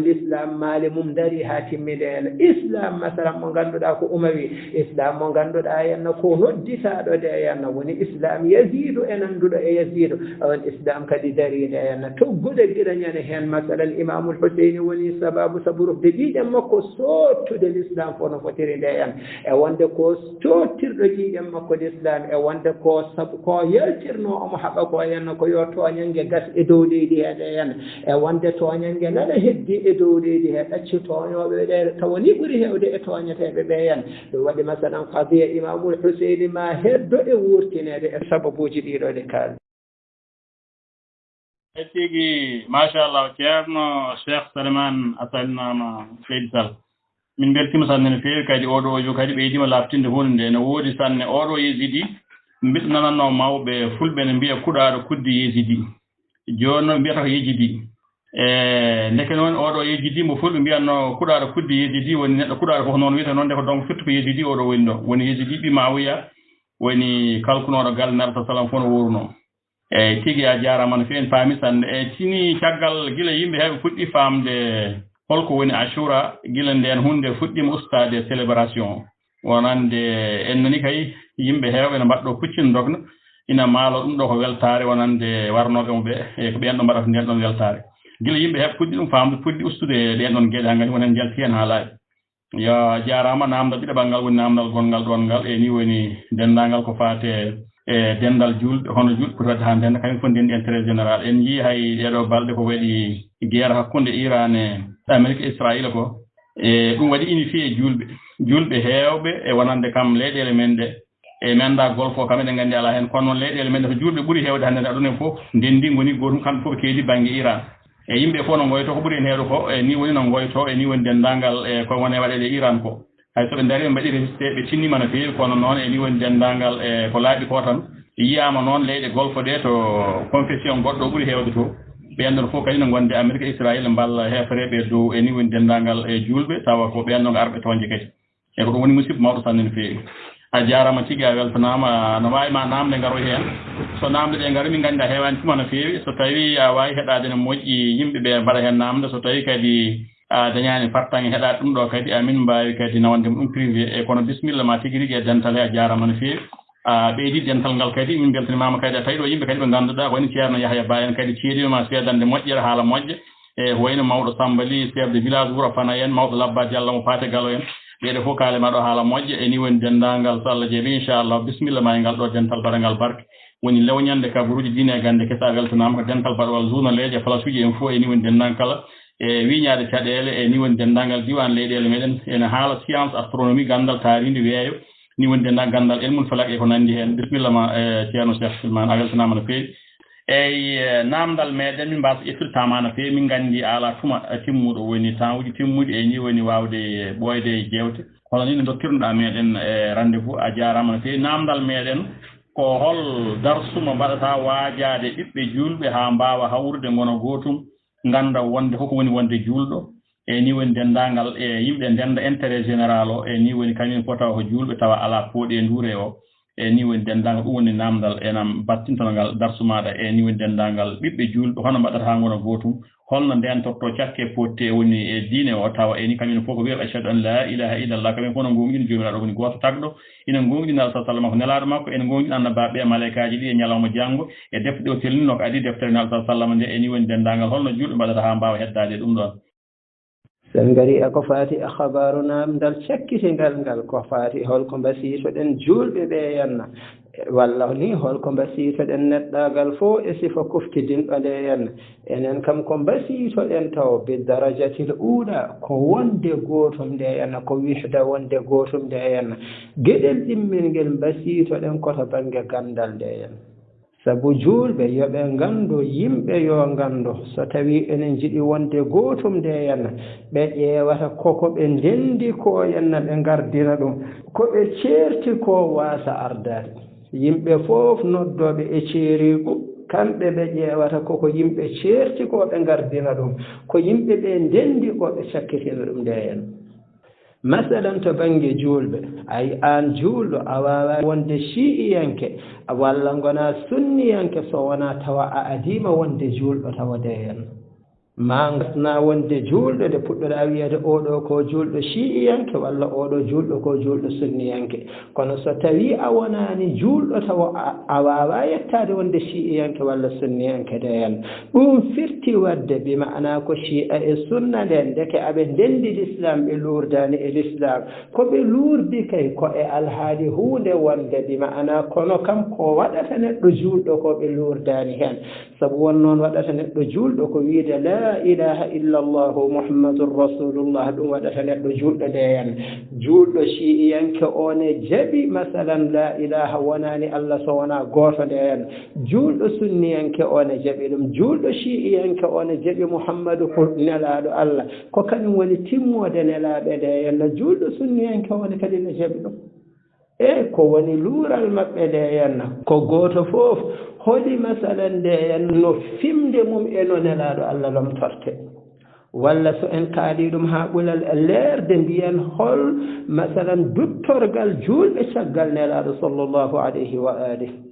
l'islam maali mum dari ha timmide hen islam masalan mo ngannduɗa ko umawi islam mo ngannduɗa henna ko nodditaɗo nde henna woni islam yasidu e nanduɗo e yasidu on islam kadi dari nde henna toggude giɗañane hen masalan imamul husaini woni sababu rufde ƴiiƴam makko sottude l'islam fof no fotiri nde hen e wonde ko tottirɗo ƴiiƴam makko l'islam e wonde ko yaltirno omo haɓa ko henna ko yo toñange gas e dow leydi heɗe hen e wonde toñange nana heddi e dow leydi he ɗacci toñoɓe ɗe tawani ɓuuri hewde e toñeteɓe ɓe hen ɗum waɗi masalan kadiya imamul husaini ma heddo e wurtinede e sababuji ɗiɗo ɗe kaali tigi machallah ceerno cheikh Souleymane a salminama seydi sall min beltima sanne no feewi kadi oɗo audio kadi ɓeydima laftinde hunde nde no woodi sanne oɗo yesidi mbiɗo nananno mawɓe fulɓe ne mbiya kuɗaɗo kudde yesidi joni noon mbiyata ko yejidi ndeke noon oɗo yejidi mo fulɓe mbiyanno kuɗaɗo kudde yesidi woni neɗɗo kuɗaɗo fof noon wiyata noon nde ko donc firti ko yesidi oɗo woni ɗo woni yesidi ɓi Mawuya woni kalkunoɗo galle narata salam fof no wurno eyyi tigi a jarama no fewi en paami sanne e tini caggal gila yimɓe heɓe puɗɗi famde holko woni Ashura gila nden hunde fuɗɗima ustade célébration wonande en nani kay yimɓe heewɓe ne mbaɗɗo kuccin dogna ina maalo ɗum ɗo ko weltare wonande warnoɓe mo ɓe e ko ɓen ɗo mbaɗata nden ɗon weltare gila yimɓe heɓe puɗɗi ɗum famde puɗɗi ustude ɗen ɗon gueɗe hankkadi wonen jalti hen ha laaɓi yo jarama namdal ɗiɗaɓal ngal woni namdal gongal ɗon ngal e ni woni dendagal ko fate e dendal julɓe hono julɓe poti wadde ha ndenda kañum fof ndendi intérêt général en yii hay ɗeɗo balɗe ko waɗi guerre hakkude Iran e Amérique Israël ko e ɗum waɗi unifié julɓe heewɓe e wonande kam leyɗele men ɗe e menda golfo kam eɗen nganndi ala heen kono noon leyɗele men ɗe ko julɓe ɓuri heewde hannde aɗuna fof ndendi ngoni gootum kamɓe fof ɓe keedi baŋnge Iran e yimɓe fof no ngoyto ko ɓuri en heewde ko e ni woni no ngoyto e ni woni denndaangal e ko woni waɗeede Iran ko hay so ɓe ndarii ɓe mbaɗi résisté ɓe tinnima no feewi kono noon e ni woni denndaangal e ko laaɓi ko tan yiyaama noon leyɗe golfo ɗe to confession goɗɗo ɓuri heewde to ɓen ɗon fof kadi no gonde Amérique Israël mballa heefereɓe dow e ni woni denndaangal e julɓe tawa ko ɓen ɗon arɓe toonje kadi e ko ɗum woni musidɓe mawɗo sanne no feewi a jarama tigi a weltanama no wawi ma namde garoy hen so namde ɗe gaari min gandi a heewani tuma no feewi so tawi a wawi heɗade no moƴƴi yimɓeɓe mbaɗa hen namde so tawi kadi a dañani fartange heɗade ɗum ɗo kadi amin mbawi kadi nawande ɗum privé e kono bisimilla ma tigi rigui e dental he a jarama no feewi a ɓeydi dental ngal kadi min beltanimama kadi a tawi ɗo yimɓe kadi ɓe ganduɗa woni ceerno Yahya Ba en kadi ceeɗima seedande moƴƴere haala moƴƴe e wayno mawɗo Sambali chef de village Wuro Fana en mawɗo Labba Diallo mo Paté Gallo en ɓeɗo fof kalema ɗo haala moƴƴa e ni woni dendagal so Allah jaaɓi inchallah bisimilla ma e ngal ɗo dental baɗangal barke woni lewñande kabaruji diine e gande kesa weltanama ko dental baɗawal zone leeƴe place uji en fof e ni woni dendagal kala e wiñade caɗele e ni woni dendagal diwan leyɗele meɗen ene haala science astronomie gandal taaridi weeyo ni woni dendagal gandal elmul falak e ko nandi hen bisimilla ma ceerno Cheikh Silmane a weltanama no feewi eyyi namdal meɗen min mbasa effiltama no feewi min gandi ala tuma timmuɗo woni temps uji timmuɗi e ni woni wawde ɓoyde jewte hono ni no dokkirunoɗa meɗen e rendez-vous a jarama no feewi namdal meɗen ko hol darsuma mbaɗata waajade ɓiɓɓe julɓe ha mbawa hawrude gono gotum ganda wonde koko woni wonde julɗo e ni woni dendagal e yimɓe ndenda intérêt général o e ni woni kañum fotaw ko julɓe tawa ala pooɗi e nduure o e ni woni dendagal ɗum woni namdal enam battintonogal darsumaɗa e ni woni dendagal ɓiɓɓe julɓe hono mbaɗata ha gono gotum holno ndentorto cakke potte woni e diine o tawa eni kañum fof ko wiya ashhadu an la ilaha illallah kañum fof no gonɗini jomiraɗo woni goto tagɗo ina gonɗini Allah sallallahu ko nelaɗo makko ene gonɗini annabaɓe malaikaji ɗi e ñalawma janggo e defte ɗe o telnino ko adi deftere Allah sallallahu nde eni woni dendagal holno julɓe mbaɗata ha mbawa heddade ɗum ɗon sen ngari e ko faati e habaru namdal cakkitingal ngal ko faati holko mbasiytoɗen julɓe ɓe henna walla ni holko mbasiytoɗen neɗɗagal fof e sifa kuftidinɗo nde henna enen kam ko mbasiytoɗen taw bi darajatil uula ko wonde gotum nde henna ko wihda wonde gotum nde henna gueɗel ɗimmel ngel mbasiytoɗen koto banggue gandal nde henna sabu julɓe yoɓe ngandu yimɓe yo ngandu so tawi enen jiɗi wonde gotum nde henna ɓe ƴeewata koko ɓe ndendi ko henna ɓe gardina ɗum ko ɓe ceerti ko waasa ardade yimɓe fof noddoɓe e ceeriku kamɓe ɓe ƴeewata koko yimɓe ceerti ko ɓe gardina ɗum ko yimɓe ɓe ndendi ko ɓe cakkitina ɗum nde henna masalan to bange julɓe ay an julɗo a wawa wonde shi'iyanke walla gona sunniyanke so wona tawa a adima wonde julɗo tawa de hen ma gasna wonde julɗo de puɗɗoɗa wiyede oɗo ko julɗo shi'iyanke walla oɗo julɗo ko julɗo sunniyanke kono so tawi a wonani julɗo tawa a wawa yettade wonde shi'iyanke walla sunniyanke de hen ɗum firti wadde bi ma'ana ko shi'a e sunna nden deke aɓe ndendi l'islam ɓe lurdani e l'islam ko ɓe lurdi kay ko e alhaali hunde wonde bi ma'ana kono kam ko waɗata neɗɗo julɗo ko ɓe lurdani hen sabu won noon waɗata neɗɗo julɗo ko wiide la ilaha illallahu muhammadun rasulullah ɗum waɗata neɗɗo julɗo nde hen julɗo shi'iyanke one jaɓi masalan la ilaha wonani allah so wona goto nde hen julɗo sunniyanke one jaɓi ɗum julɗo shi'iyanke one jaɓi muhammadu ko nelaɗo allah ko kañum woni timmode nelaɓe nde henno julɗo sunniyanke one kadi ne jaɓi ɗum e ko woni luural maɓɓe nde henna ko goto fof holi masalan nde henno fimde mum eno nelaɗo allah lomtorte walla so en kaali ɗum ha ɓulal leerde mbiyen hol masalan duttorgal julɓe caggal nelaɗo sallllahu alayhi wa alihi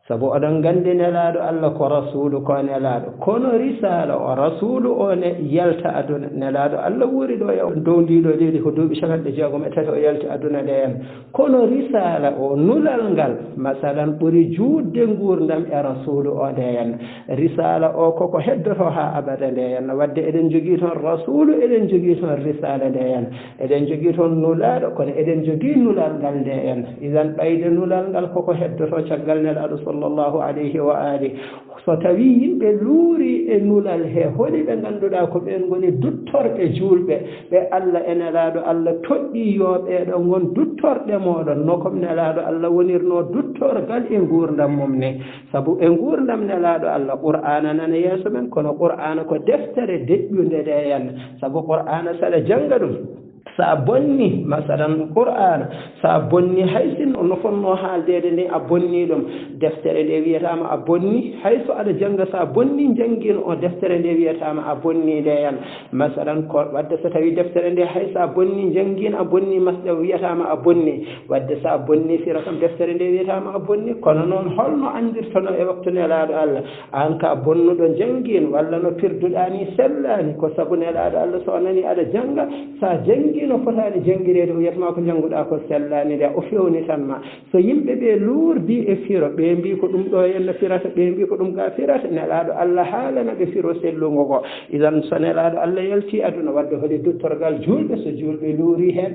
sabu oɗon gandi nelaɗo allah ko rasulu ko nelaɗo kono risala o rasulu o ne yalta aduna nelaɗo allah wuri ɗo e dow ndiɗo leydi ko duuɓi 50 o yalti aduna nde hen kono risala o nulal ngal masalan ɓuri juutde gurdam e rasulu o nde hen risala o koko heddoto ha abada nde hen wadde eɗen jogui toon rasulu eɗen jogui toon risala nde hen eɗen jogui toon nulaɗo kono eɗen jogui nulal ngal nde hen idan ɓayde nulal ngal koko heddoto caggal nelaɗo sallallahu alayhi wa alihi so tawi yimɓe luuri e nulal he holi ɓe ngannduɗaa ko ɓen ngoni duttorɓe julɓe ɓe Allah e nelaaɗo Allah toɗɗii yo ɓeeɗo ngon duttorɗe mooɗon no comme nelaaɗo Allah wonirnoo duttorgal e nguurdam mum ne sabu e nguurdam nelaaɗo Allah qur'ana nana yeeso men kono qur'ana ko deftere deƴƴunde nde hen sabu qur'ana saɗa jannga ɗum sa bonni masalan qur'ana sa bonni haysin no fonno haaldede nde a bonni ɗum deftere nde wiyatama a bonni hayso aɗa janga sa bonni jangguino o deftere nde wiyatama a bonni nde hen masalan ko wadde so tawi deftere nde hay sa bonni jangguino a bonni masɗe wiyatama a bonni wadde sa bonni sira kam deftere nde wiyatama a bonni kono noon holno andirtono e waktu nelaɗo Allah an ka bonnuɗo jangguino walla no pirduɗani sellani ko saabu nelaɗo Allah so nani aɗa janga sa jangi no fotani jangirede o wiyatama ko janguɗa ko sellani nde o fewni tan ma so yimɓe ɓe luurdi e firo ɓe mbi ko ɗum ɗo henno firata ɓe mbi ko ɗum ga firata nelaɗo Allah haalana ɓe firo sellugo ngo idan so nelaɗo Allah yalti aduna wadde hoɗe duttorgal julɓe so julɓe luuri hen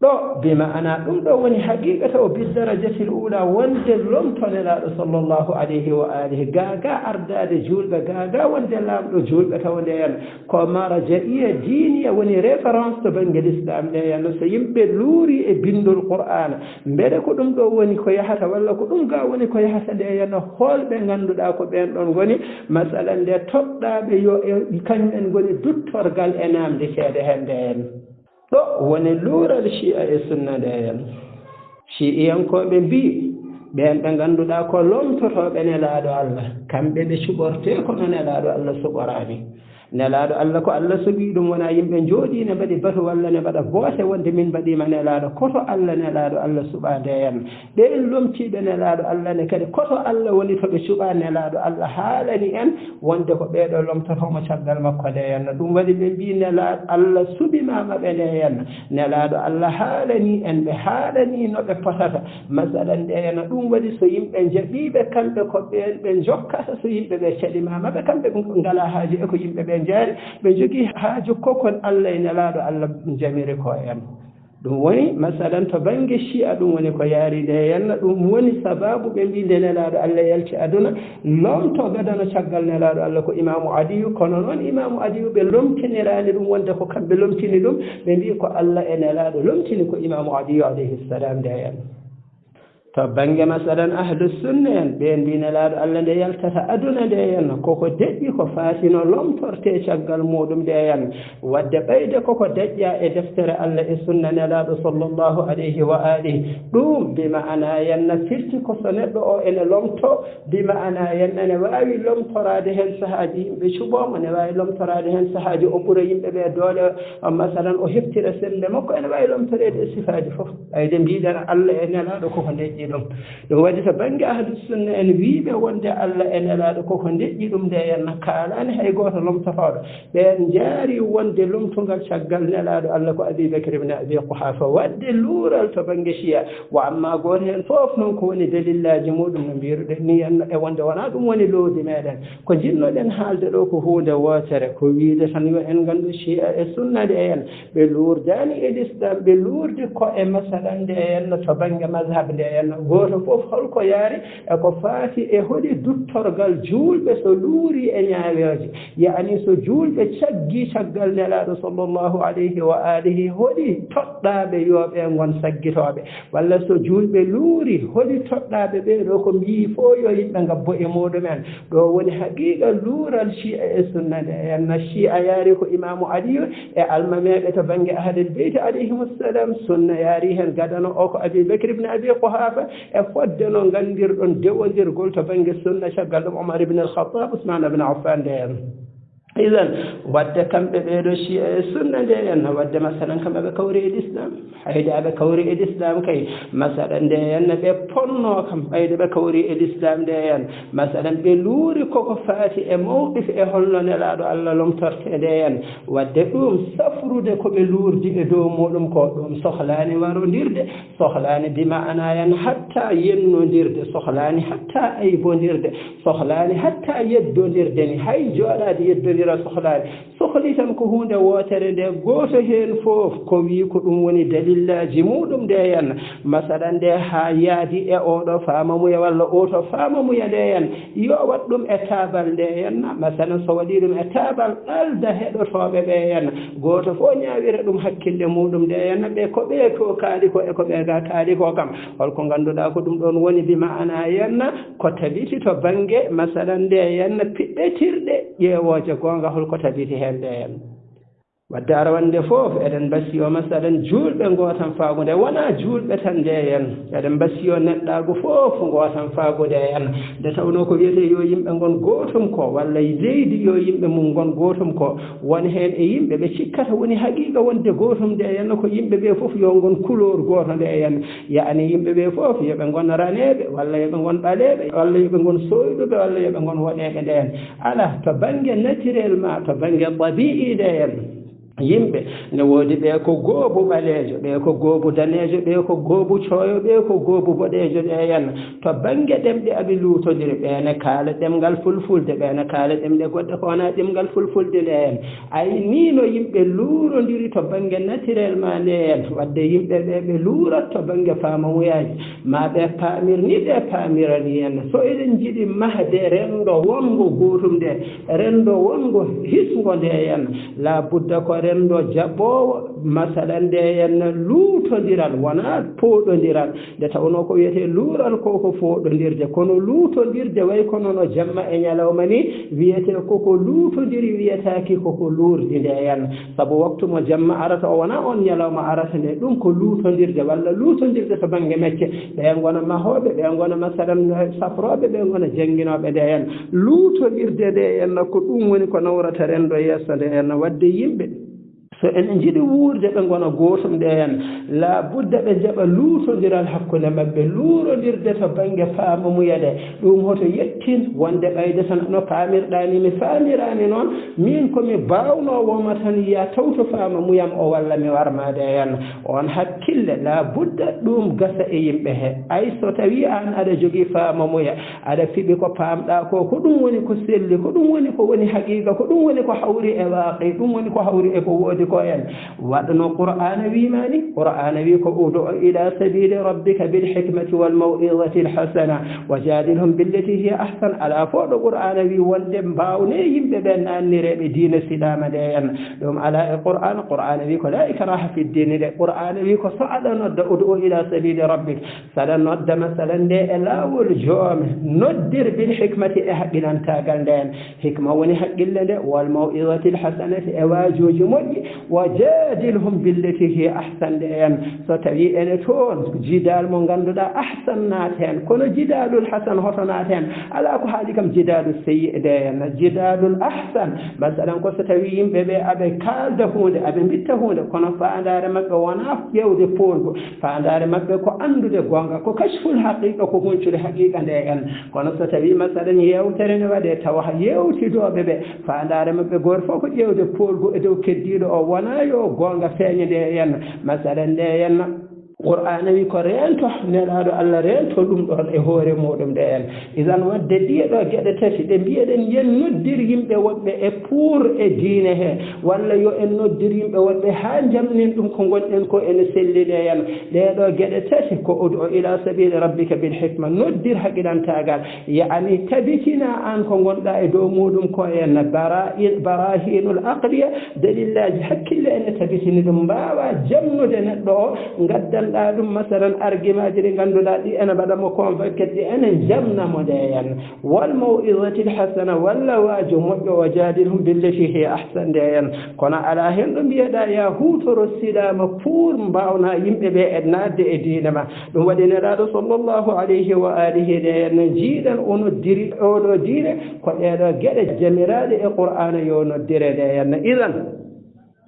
ɗo bima ana ɗum ɗo woni haqiqata o bidarajati l ula wonde lomtonelaɗo sallllahu alayhi wa alihi gaga ardade julɓe gaga wonde laamɗo julɓe taw ndeyan ko marajaiya diniya woni référence to banggue l'islam ndeyanno so yimɓe luuri e bindol qur'ana mbeɗa ko ɗum ɗo woni ko yahata walla ko ɗum ga woni ko yahata ndeyanno holɓe ganduɗa ko ɓen ɗon goni masalan nde toɗɗaɓe yo kañumen goni duttorgal e namde ceede hen ndeyen ɗo woni luural chi'a e sunna ndeyen chi'iyankoɓe mbi ɓen ɓe ngannduɗaa ko lomtotoɓe nelaaɗo Allah kamɓe ɓe cuɓortee kono nelaaɗo Allah suɓorani nelaaɗo Allah ko Allah suɓii ɗum wona yimɓe njooɗii ne mbaɗi batu walla ne mbaɗa boote wonde min mbaɗiima nelaaɗo koto Allah nelaaɗo Allah suɓaa ndeyen ɓen lomtiiɓe nelaaɗo Allah ne kadi koto Allah woni to ɓe cuɓaa nelaaɗo Allah haalani en wonde ko ɓeeɗo lomtotomo caggal makko ndeyenno ɗum waɗi ɓe mbii nelaaɗo Allah suɓimaama ɓe ndeyenno nelaaɗo Allah haalani en ɓe haalani no ɓe potata masalan ndeyenno ɗum waɗi so yimɓe jaɓiiɓe kamɓe ko ɓen ɓe jokkata so yimɓe ɓe caɗimaama ɓe kamɓe ngalaa haaji e ko yimɓe ɓe jaari ɓe jogii haaju kokon Allah e nelaaɗo Allah jamiri ko en ɗum woni masalan to baŋnge chi'a ɗum woni ko yaari nde yenna ɗum woni sababu ɓe mbi nde nelaaɗo Allah yalti aduna lomto gadano caggal nelaaɗo Allah ko imamu adiyu kono noon imamu adiyu ɓe lomtiniraani ɗum wonde ko kamɓe lomtini ɗum ɓe mbi ko Allah e nelaaɗo lomtini ko imamu adiyu alayhi salam nde yenna to baŋnge masalan ahlu sunna en ɓen mbi nelaaɗo Allah nde yaltata aduna nde henna koko deƴƴi ko faatino lomtorte caggal muɗum nde hen wadde ɓeyde koko deƴƴa e deftere Allah e sunna nelaaɗo sallllahu alayhi wa alihi ɗum bima ana yenna firti ko so neɗɗo o ene lomto bima ana yenna ne wawi lomtorade hen sahaji yimɓe cuɓomo ne wawi lomtorade hen sahaji o ɓuura yimɓe ɓe doole masalan o heftira sembe makko ene wawi lomtorede e sifaji foof ɓayde mbiɗen Allah e nelaaɗo koko deƴƴi ɗum ɗum waɗi to baŋnge ahlu sunna en wiiɓe wonde Allah e nelaaɗo koko deƴƴi ɗum nde henna kaalani hay gooto lomtotoɗo ɓen jaari wonde lomtungal caggal nelaaɗo Allah ko Abibacry ibne Abi Quhafa wadde luural to baŋnge chiya wa amma gooto heen fof noon ko woni dalillaji muɗum no mbiruɗen ni henno e wonde wona ɗum woni loodi meɗen ko jinnoɗen haalde ɗo ko hunde wootere ko wiide tan yo en nganndu chiya e sunna nde en ɓe luurdani e l'islam ɓe luurdi ko e masalan nde henno to baŋnge mazhab nde henno gooto fof holko yaari e ko faati e hoɗi duttorgal juulɓe so luuri e ñaaweeji yaani so juulɓe caggii caggal nelaaɗo sallllahu alayhi wa alihi hoɗi toɗɗaaɓe yooɓe ngon saggitooɓe walla so juulɓe luuri hoɗi toɗɗaaɓe ɓee ɗo ko mbii fof yo yimɓe ngabbo e muɗumen ɗo woni haqiiqa luural chi'a e sunna nde henno chi'a yaari ko imamu aliyu e almameeɓe to baŋnge ahlul beyti alayhimussalam sunna yaari heen gadano o ko Abibacry ibne Abi Quhafa e fodde no nganndirɗon dewodirgol to baŋnge sunna caggal ɗum Omar ibne al-Khattab Ousmane ibne Affan nde hen idan wadde kamɓe ɓeeɗo chi'a e sunna nde henna wadde masalan kamɓe ɓe kawri e l'islam hayde aɓe kawri e l'islam kay masalan nde henna ɓe ponno kam ɓayde ɓe kawri e l'islam nde hen masalan ɓe luuri koko faati e mawqif e holno nelaaɗo Allah lomtorte nde hen wadde ɗum safrude koɓe luurdi e dow muɗum ko ɗum sohlani warodirde sohlani bima ana hen hatta yennodirde sohlani hatta aybondirde sohlani hatta yeddodirde ni hay jooɗade yeddodira sohlani sohli tan ko hunde wootere nde gooto heen fof ko wii ko ɗum woni dalillaji muɗum nde henna masalan nde haa yaadi e oɗo faamamuya walla oto faamamuya nde hen yo wat ɗum e taabal nde henna masalan so waɗi ɗum e taabal ɗalda heɗotoɓe ɓe henna gooto fof ñaawira ɗum hakkille muɗum nde henna ɓe ko ɓe to kaali ko e ko ɓe ga kaali ko kam holko ngannduɗaa ko ɗum ɗon woni bima ana henna ko tabiti to baŋnge masalan nde henna piɗɗetirɗe ƴeewooje goonga holko tabiti heen nde hen wadde arawande fof eɗen mbasiyo masalan juulɓe gootan faagude wona juulɓe tan nde hen eɗen mbasiyo neɗɗaago fof gootan faagude hen nde tawno ko wiyete yo yimɓe ngon gootum ko walla leydi yo yimɓe mum ngon gootum ko woni heen e yimɓe ɓe cikkata woni haqiiqa wonde gootum nde henno ko yimɓe ɓe fof yo ngon couleur gooto nde hen yaani yimɓe ɓe fof yoɓe ngon raneeɓe walla yoɓe ngon ɓaleeɓe walla yoɓe ngon soyɗuɓe walla yoɓe ngon woɗeeɓe nde hen ala to baŋnge naturellement to baŋnge tabi'i nde hen yimɓe ne woodi ɓe ko goobu ɓaleejo ɓe ko goobu daneejo ɓe ko goobu cooyo ɓe ko goobu boɗeejo ɗe henna to baŋnge ɗemɗe aɓe luutodiri ɓeene kaala ɗemngal fulfulde ɓeene kaala ɗemɗe goɗɗe ko wonaa ɗemngal fulfulde nde hen ayi ni no yimɓe luurondiri to baŋnge naturel ma nde hen wadde yimɓe ɓe ɓe luurat to baŋnge faamamuyaaji ma ɓe paamir ni ɓe paamirani henna so eɗen jiɗi mahde renndo wongo gootum nde renndo wongo hisgo nde henna la budda ko renndo jaɓoowo masalan nde henna luutodiral wonaa pooɗondiral nde tawnoo ko wiyetee luural ko ko fooɗondirde kono luutondirde way kono no jamma e ñalawma ni wiyetee koko luutondiri wiyetaaki koko luurdi nde henna sabu waktu mo jamma arata o wonaa on ñalawma arata nde ɗum ko luutondirde walla luutondirde to baŋnge mecce ɓe ngona mahooɓe ɓe ngona masalan safrooɓe ɓe ngona jannginooɓe nde henna luutondirde nde henna ko ɗum woni ko nawrata renndo yeeso nde henna wadde yimɓe so enen jiɗi wuurde ɓe ngona gootum nde hen la budda ɓe jaɓa luutodiral hakkunde maɓɓe luurodirde to baŋnge faamamuya de ɗum hoto yettin wonde ɓayde tan no paamirɗaani mi faamirani noon min komi baawnowoma tan yiya tawto faamamuyam o walla mi warmade hen on hakkille la budda ɗum gasa e yimɓe he ay so tawi an aɗa jogii faamamuya aɗa fiɓi ko paamɗa ko ɗum woni ko selli ko ɗum woni ko woni haqiqa ko ɗum woni ko hawri e waaqi ɗum woni ko hawri e ko woodi ko en waɗno qur'ana wimani qur'ana wi ko udu ila sabili rabbika bil hikmati wal maw'izati al hasana wajadilhum billati hiya ahsan ala foɗo qur'ana wi wonde mbawne yimɓe ɓen annireɓe diina silama de en ɗum ala e qur'ana wi ko la ikraha fi ddini de qur'ana wi ko so aɗa nodda udu ila sabili rabbik saɗa nodda masalan nde e laawol joome noddir bil hikmati e haqqillantagal nden hikma woni haqqille nde wal maw'izati al hasanati e waajoji moƴƴi wajadilhum billati hiya ahsan en so tawi ene toon jidal mo ganduɗa ahsan naate hen kono jidalul hasan hoto naate hen ala ko haali kam jidalul seyyi de en jidalul ahsan masalan ko so tawi yimɓe ɓe aɓe kalda hunde aɓe mbitta hunde kono fandare maɓɓe wona ƴewde polgo fandare maɓɓe ko andude gonga ko kashful haqiqa ko huncude haqiqa nde en kono so tawi masalan yewtere ne waɗe tawa yewtidoɓe ɓe fandare maɓɓe goto fof ko ƴewde polgo e dow keddiɗo o wona yo gonga feeñe nde henna masalan nde henna qur'ana wi ko rento nelaɗo allah rento ɗum ɗon e hoore muɗum nde en isan wadde ɗiɗo geɗe tati ɗe mbiyeɗen yen noddir yimɓe woɓɓe e pour e diine he walla yo en noddir yimɓe woɓɓe ha jamnin ɗum ko gonɗen ko ene selli nde hen ɗeɗo geɗe tati ko udu ila sabili rabbika bil hikma noddir haqqilantagal yaani tabitina an ko gonɗa e dow muɗum ko en barahinul aqliya dalillaji hakkille ene tabitini ɗum mbawa jamnude neɗɗo o gaddan ɗa ɗum masalan argument ji ɗi ngannduɗaa ɗi ene mbaɗamo convaincre ɗi enen jamnamo nde hen wal maw'izati l hasana walla waajo moƴƴo o jadilhum billati hiya ahsan nde hen kono alaa hen ɗo mbiyeɗa ya huutoro silama pour mbawna yimɓe ɓe e naatde e diine ma ɗum waɗi neraɗo sallllahu alayhi wa alihi nde hen jiiɗan o noddiri oɗo diine ko ɗeɗo geɗe jamiraɗe e qur'ana yo noddire nde hen idan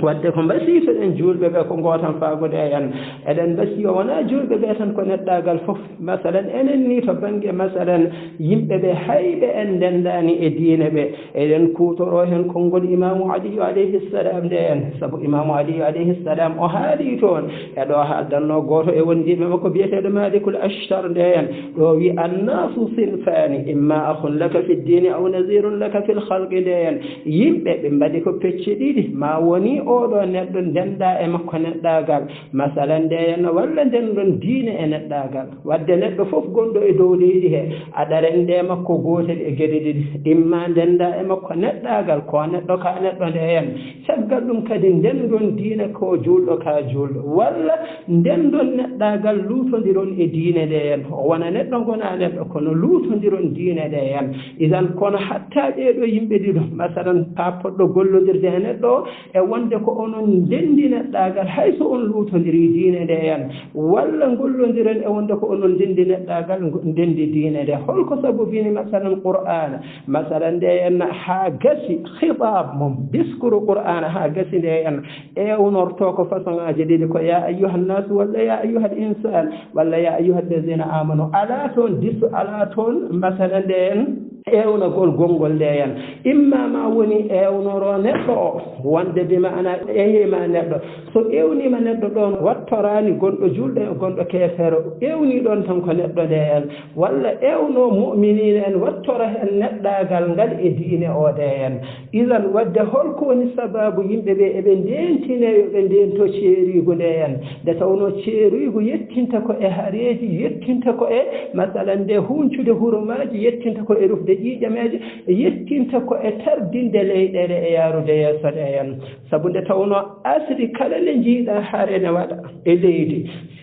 wadde ko mbasiiso ɗen juulɓe ɓe ko gootan faagude e en eɗen mbasi o wonaa juulɓe ɓe tan ko neɗɗaagal fof masalan enen ni to baŋnge masalan yimɓe ɓe hayɓe en ndenndaani e diine ɓe eɗen kuutoroo heen konngol imamu aliyu alayhi ssalam nde en sabu imamu aliyu alayhi ssalam o haalii toon eɗo haaldannoo gooto e wondiiɓe makko biyeteeɗo malikul ashtar nde en ɗo wi annasu sinfani imma ahun laka fi ddini aw nazirun laka fi lhalqi nde en yimɓe ɓe mbaɗi ko pecce ɗiɗi ma woni oɗo neɗɗo ndenda e makko neɗɗagal masalan nde henna walla ndenɗon diine e neɗɗagal wadde neɗɗo fof gonɗo e dow leydi he aɗaren nde makko gotel e geɗe ɗiɗi imma ndenda e makko neɗɗagal ko neɗɗo ka neɗɗo nde hen caggal ɗum kadi ndenɗon diine ko julɗo ka julɗo walla ndenɗon neɗɗagal luutodiron e diine nde hen o wona neɗɗo gona neɗɗo kono luutodiron diine nde hen isan kono hatta ɓeɗo yimɓe ɗiɗo masalan papoɗɗo gollodirde e neɗɗo e wonde ko onon ndendi neɗɗagal hayso on luutodiri diine nde hen walla gollodiren e wonde ko onon ndendi neɗɗagal ndendi diine nde holko sabu bini masalan qur'ana masalan nde hen ha gasi khitab mum discours qur'ana ha gasi nde hen ewnorto ko façon aji ɗiɗi ko ya ayyuha nnas walla ya ayyuha l insan walla ya ayyuha allazina amanu ala toon disu ala toon masalan nde hen ewnagol gonngol nde hen imma ma woni ewnoro neɗɗo o wonde bima ana eyima neɗɗo so ewnima neɗɗo ɗon wattorani gonɗo julɗo e gonɗo keefero ewni ɗon tan ko neɗɗo nde hen walla ewno muminina en wattora hen neɗɗagal ngal e diine o nde hen isan wadde holko woni sababu yimɓe ɓe eɓe ndentine yoɓe ndento ceerigu nde hen nde tawno ceerigu yettinta ko e haareji yettinta ko e masalan nde huncude hurumaji yettinta ko e rufde ƴiƴameje yettinta ko e tardinde leyɗele e yaarude yeeso ɗe hen sabu nde tawno asri kala nde jiiɗa haare ne waɗa e leydi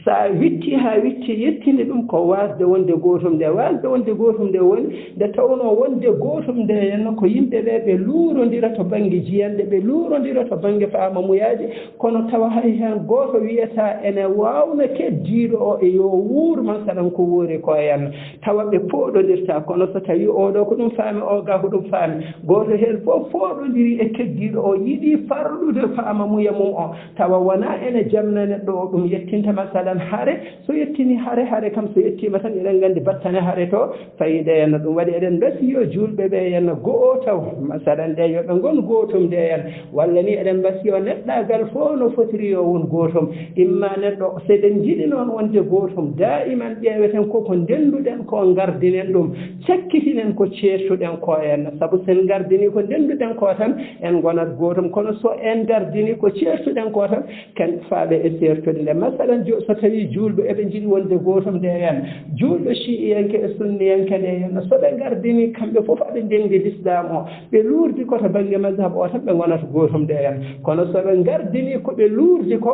sa witti ha witti yettinde ɗum ko wasde wonde gotum nde wasde wonde gotum nde woni nde tawno wonde gotum nde henno ko yimɓe ɓe ɓe luurodira to banggue jiyanɗe ɓe luurodira to banggue famamuyaji kono tawa hay hen goto wiyata ene wawna keddiɗo o e yo wuur masalan ko wuuri ko henno tawa ɓe pooɗodirta kono so tawi oɗo ko ɗum faami o ga ko ɗum faami goto hen fof fooɗodiri e keddiɗo o yiiɗi farlude famamuya mum o tawa wona ene jamna neɗɗo o ɗum yettinta masalan haare so yettini haare kam so yettima tan eɗen gandi battane haare to fayide henno ɗum waɗi eɗen mbasiyo julɓe ɓe henno go'o taw masalan ɗe yoɓe gon gotum nde hen walla ni eɗen mbasiyo neɗɗagal fof no fotiri yo won gotum imma neɗɗo seɗen jiɗi noon wonde gotum daiman ƴeeweten koko ndenduɗen ko gardinen ɗum cakkitinen ko ceertuɗen ko henno saabu sen gardini ko ndenduɗen ko tan en gonat gotum kono so en gardini ko ceertuɗen ko tan ken faaɓe e ceertude nde masalan so tawi julɓe eɓe jiɗi wonde gotum nde hen julɓe chiiyanke e sunniyanke nde henno soɓe gardini kamɓe fof aɓe ndendi l'islam o ɓe luurdi ko to banggue mazhab o tan ɓe gonata gotum nde hen kono soɓe gardini ko ɓe luurdi ko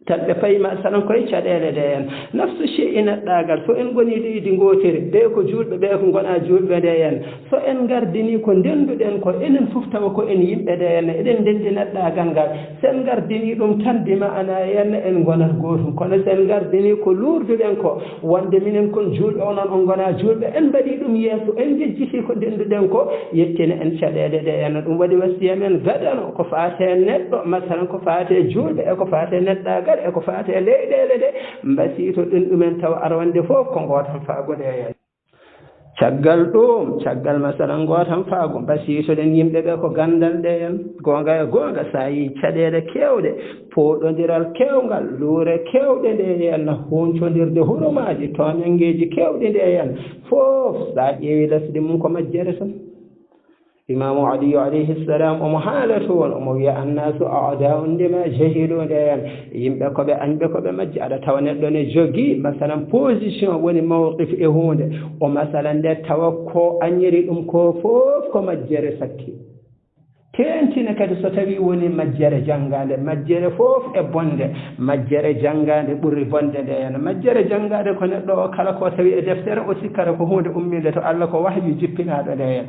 tan ɓe payima sanan koye caɗele ɗe hen nafsu chei neɗɗagal so en goni leydi gotiri ɓe ko julɓe ɓe ko gona julɓe nde hen so en gardini ko ndenduɗen ko enen fof tawa ko en yimɓe nde hen eɗen ndendi neɗɗagal ngal sen gardini ɗum tan bima ana henna en gonat gotum kono sen gardini ko luurduɗen ko wonde minen kon julɓe onon on gona julɓe en mbaɗi ɗum yeeso en jejjiti ko ndenduɗen ko yettina en caɗele ɗe hen ɗum waɗi wasiya men gadano ko faate neɗɗo masalan ko faate julɓe e ko faate neɗɗagal e ko faate leyɗele ɗe mbasito ɗin ɗumen taw arwande fof ko gotan faagude hen caggal ɗum caggal masalan gotan faago mbasitoɗen yimɓe ɓe ko gandal ɗe hen gonga e gonga sa yi caɗele kewɗe poɗodiral kewgal luure kewɗe nde hen huncodirde hurumaji toñangueji kewɗe nde hen fof sa ƴeewi lasdi mum ko majjere tan imamu aliyu alayhi salam omo haala toon omo wiya annasu aadaun ndema jahilu nde hen yimɓe koɓe añɓe koɓe majji aɗa tawa neɗɗo ne jogii masalan position woni mawqif e hunde o masalan nde tawa ko añiri ɗum ko fof ko majjere sakki tentine kadi so tawi woni majjere janngade majjere fof e bonde majjere janngade ɓuri bonde nde hen majjere janngade ko neɗɗo o kala ko tawi e deftere o sikkata ko hunde ummide to Allah ko wahyu jippinaɗo nde hen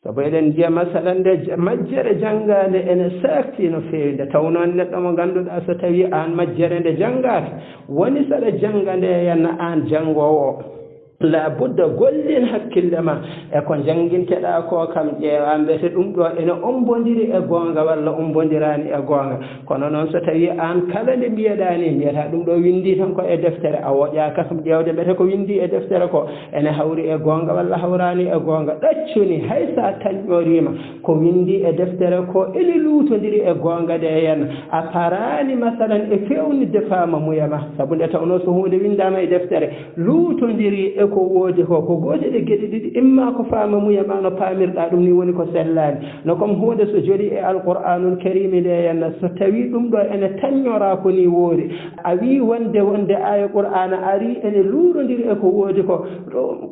sabu eɗen jiya masalan nde majjere janngade ene sakti no feewi nde taw noon neɗɗo mo ngannduɗaa so tawi an majjere nde janngaka woni saɗa jannga nde henna an janngowo o la budda gollin hakkille ma e ko janginteɗa ko kam ƴeewa mbete ɗum ɗo ene ombodiri e goonga walla ombodirani e goonga kono noon so tawi an kala nde mbiyeɗani mbiyata ɗum ɗo windi tan ko e deftere a woƴaka kam ƴeewde mbete ko windi e deftere ko ene hawri e goonga walla hawrani e goonga ɗaccuni hay sa tañƴorima ko windi e deftere ko ene luutodiri e goonga de hen a parani masalan e fewnidde faama muyama saabu nde tawno so hunde windama e deftere luutodiri e ko woodi ko gooti ɗe geɗe ɗiɗi imma ko faama muyama no paamirɗa ɗum ni woni ko sellani no comme hunde so jooɗi e alqur'anul karimi nde henna so tawi ɗum ɗo ene taññora ko ni woodi a wi wonde aya qur'ana ari ene luurodiri e ko woodi ko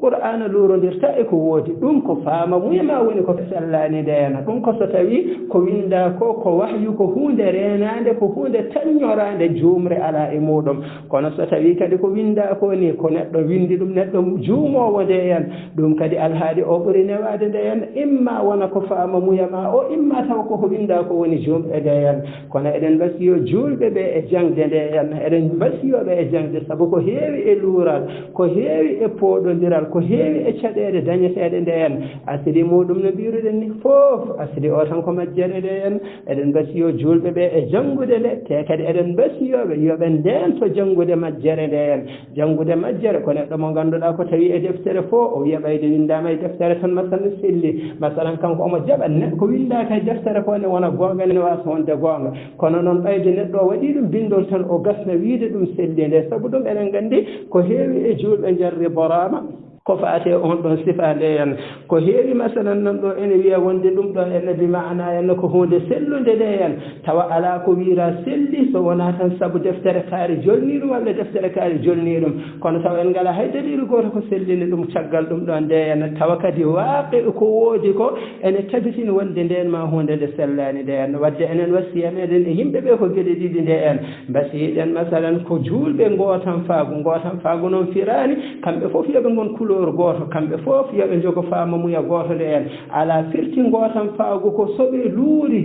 qur'ana luurodirta e ko woodi ɗum ko faama muyama woni ko sellani nde henna ɗum ko so tawi ko winda ko wahyu ko hunde renade ko hunde taññorande jumre ala e muɗum kono so tawi kadi ko winda ko ni ko neɗɗo windi ɗum neɗɗo juumowo nde hen ɗum kadi alhaali o ɓuri newade nde hen imma wona ko faama muyama o imma taw koko winda ko woni jumɓe nde hen kono eɗen mbasiyo julɓe ɓe e jangde nde hen eɗen mbasiyoɓe e jangde saabu ko heewi e luural ko heewi e pooɗodiral ko heewi e caɗele dañeteɗe nde hen asidi muɗum no mbiruɗen ni fof asidi o tan ko majjere nde hen eɗen mbasiyo julɓe ɓe e janngude nde te kadi eɗen mbasiyoɓe yoɓe ndento janngude majjere nde hen janngude majjere ko neɗɗo mo ngannduɗa ko tawi e deftere fof o wiya ɓayde windama e deftere tan masalan selli masalan kanko omo jaɓa neɗɗo ko windaka e deftere ko ne wona gonga ne wasa wonde gonga kono noon ɓayde neɗɗo o waɗi ɗum bindol tan o gasna wiide ɗum selli nde sabu ɗum eɗen gandi ko heewi e julɓe jarri borama ko faate on ɗon sifa nde hen ko heewi masalan nan ɗo ene wiya wonde ɗum ɗo ene bi maana henno ko hunde sellude nde hen tawa ala ko wiira selli so wona tan saabu deftere kaari jolni ɗum walla deftere kaari jolni ɗum kono tawa en ngala hay dalilu goto ko sellini ɗum caggal ɗum ɗo nde hen tawa kadi waaqe ko woodi ko ene tabitini wonde nden ma hunde nde sellani nde hen wadde enen wasiya meɗen e yimɓe ɓe ko gueɗe ɗiɗi nde hen mbasiɗen masalan ko julɓe gootan faagu noon firani kamɓe fof yoɓe gon couleur goto kamɓe fof yoɓe jogo faamamuya goto nde hen ala firti gootan faagu ko soɓe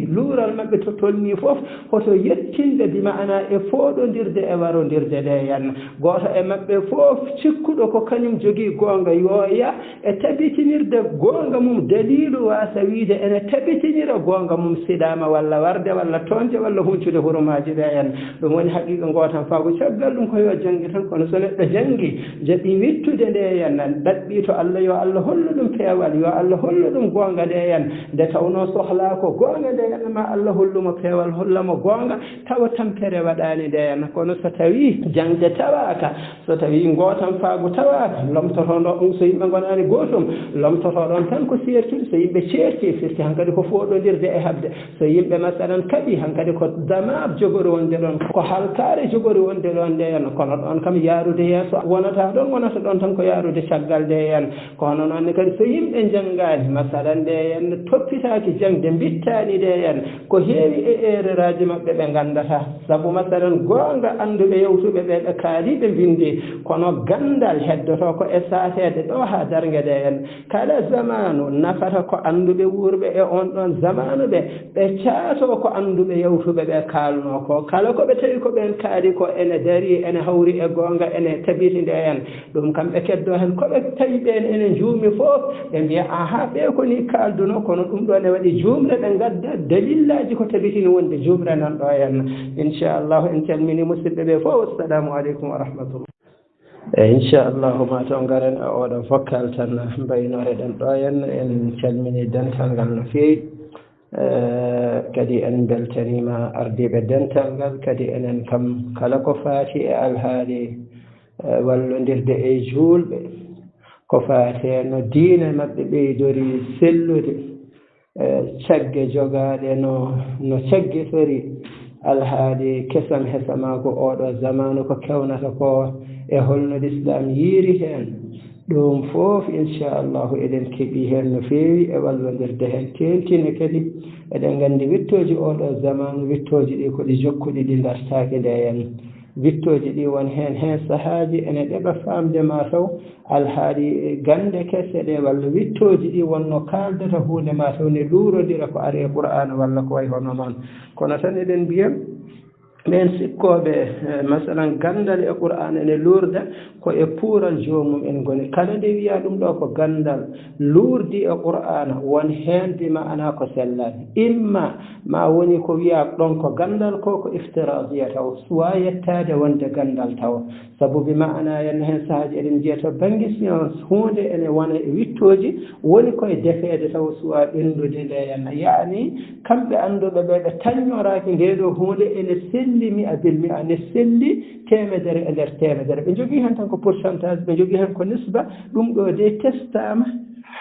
luural maɓɓe to tolni fof hoto yettinde bi maana e fooɗodirde e warodirde nde hen goto e maɓɓe fof cikkuɗo ko kañum jogii goonga yooya e tabitinirde goonga mum dalilu wasa wiide ene tabitinira goonga mum siɗama walla warde walla toonde walla huncude hurumaji ɗe hen ɗum woni haqiqa gootan faagu caggal ɗum ko yo janggi tan kono so neɗɗo jangi jaɓi wittude nde hen ɗaɓɓi to Allah yo Allah hollu ɗum peewal yo Allah hollu ɗum goonga nde hen nde tawno sohlaa ko goonga nde hen ma Allah hollumo peewal hollamo goonga tawa tampere waɗani nde hen kono so tawi jangde tawaka so tawi gootan faagu tawaka lomtotoɗo so yimɓe gonani gootum lomtotoɗon tan ko sertude so yimɓe ceerti firti hankadi ko foɗodirde e habde so yimɓe masalan kaɓi hankadi ko damab jogori wonde ɗon ko halkare jogori wonde ɗon nde hen kono ɗon kam yaarude yeeso wonata ɗon tan ko yaarude caggal nde hen kono noon kadi so yimɓe janngani masalan nde hen toppitaki jangde mbittani nde hen ko heewi e erreraji maɓɓe ɓe gandata sabu masalan goonga anduɓe yewtuɓe ɓe ɓe kaaliɓe bindi kono gandal heddoto ko e saatede ɗo ha dargue nde hen kala zamanu nafata ko anduɓe wuurɓe e on ɗon zamanu ɓe caato ko anduɓe yewtuɓe ɓe kalno ko kala ko ɓe tawi ko ɓen kaali ko ene dari ene hawri e goonga ene tabiti nde hen ɗum kamɓe keddo hen koɓe tawi ɓen ene juumi fof ɓe mbiya aha ɓe koni kalduno kono ɗum ɗo ne waɗi jumre ɓe gadda dalillaji ko tabitini wonde jumre nan ɗo henna inchallahu en calmini musidɓe ɓe fof assalamu aleykum wa rahmatullah inchallahu ma to garen e oɗo fokkal tan mbaynore ɗen ɗo henna en calmini dental ngal no feewi kadi en beltanima ardiɓe dental ngal kadi enen kam kala ko faati e alhaali wallodirde e julɓe ko faate no diine maɓɓe ɓeydori sellude cagge jogaɗe no caggitori alhaali kesam hesamago oɗo zamanu ko kewnata ko e holno l'islam yiiri hen ɗum fof inchallahu eɗen keeɓi hen no feewi e wallodirde hen tentine kadi eɗen gandi wittoji oɗo zamanu wittoji ɗi koɗi jokkuɗi ɗi dartaki nde hen wittoji ɗi won hen sahaji ene ɗeɓa famde ma taw alhaali gande kese ɗe walla wittoji ɗi wonno kaldata hunde ma taw ne luurodira ko ari e qur'ana walla ko way hono noon kono tan eɗen mbiya ɓen sikkoɓe masalan gandal e qur'an ene luurda ko e puural jomum en goni kala nde wiya ɗum ɗo ko gandal luurdi e qur'ana won hen bi ma'ana ko sellani imma ma woni ko wiya ɗon ko gandal ko iftiradiya taw suwa yettade wonde gandal taw sabu bi ma'ana yen hen sahaji eɗen jiya to banggue science hunde ene wona e wittoji woni koye defede taw suwa ɓendude nde henna yaani kamɓe anduɓe ɓe ɓe tañoraki ndeɗo hunde ene selli mi'a bil mi'a ne selli temedere e nder temedere ɓe jogui hen tan ko pourcentage ɓe jogui hen ko nisba ɗum ɗo de testama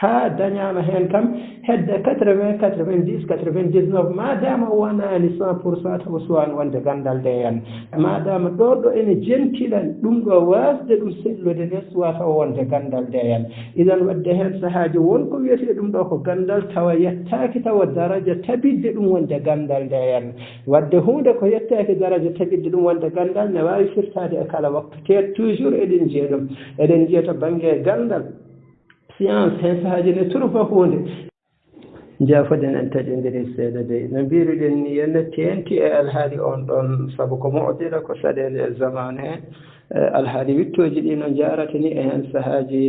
ha dañama hen kam hedde 80 90 99 madama wonani 100% tawa suwani wonde gandal nde hen madama ɗo ene jentiɗan ɗum ɗo wasde ɗum sellude nde suwa tawa wonde gandal nde hen idan wadde hen sahaji wonko wiyete ɗum ɗo ko gandal tawa yettaki tawa daraja tabidde ɗum wonde gandal nde hen wadde hunde ko yettaki daraja tabidde ɗum wonde gandal ne wawi firtade e kala waktu te toujours eɗen jiya ɗum eɗen jiya to banggue gandal science hen sahaji ne turfa hunde jaafoden en taƴodiri seeɗa de no mbiruɗen ni yenne tenti e alhaali on ɗon sabu ko moƴƴira ko saɗede e zaman he alhaali wittoji ɗi no jaratani e hen sahaaji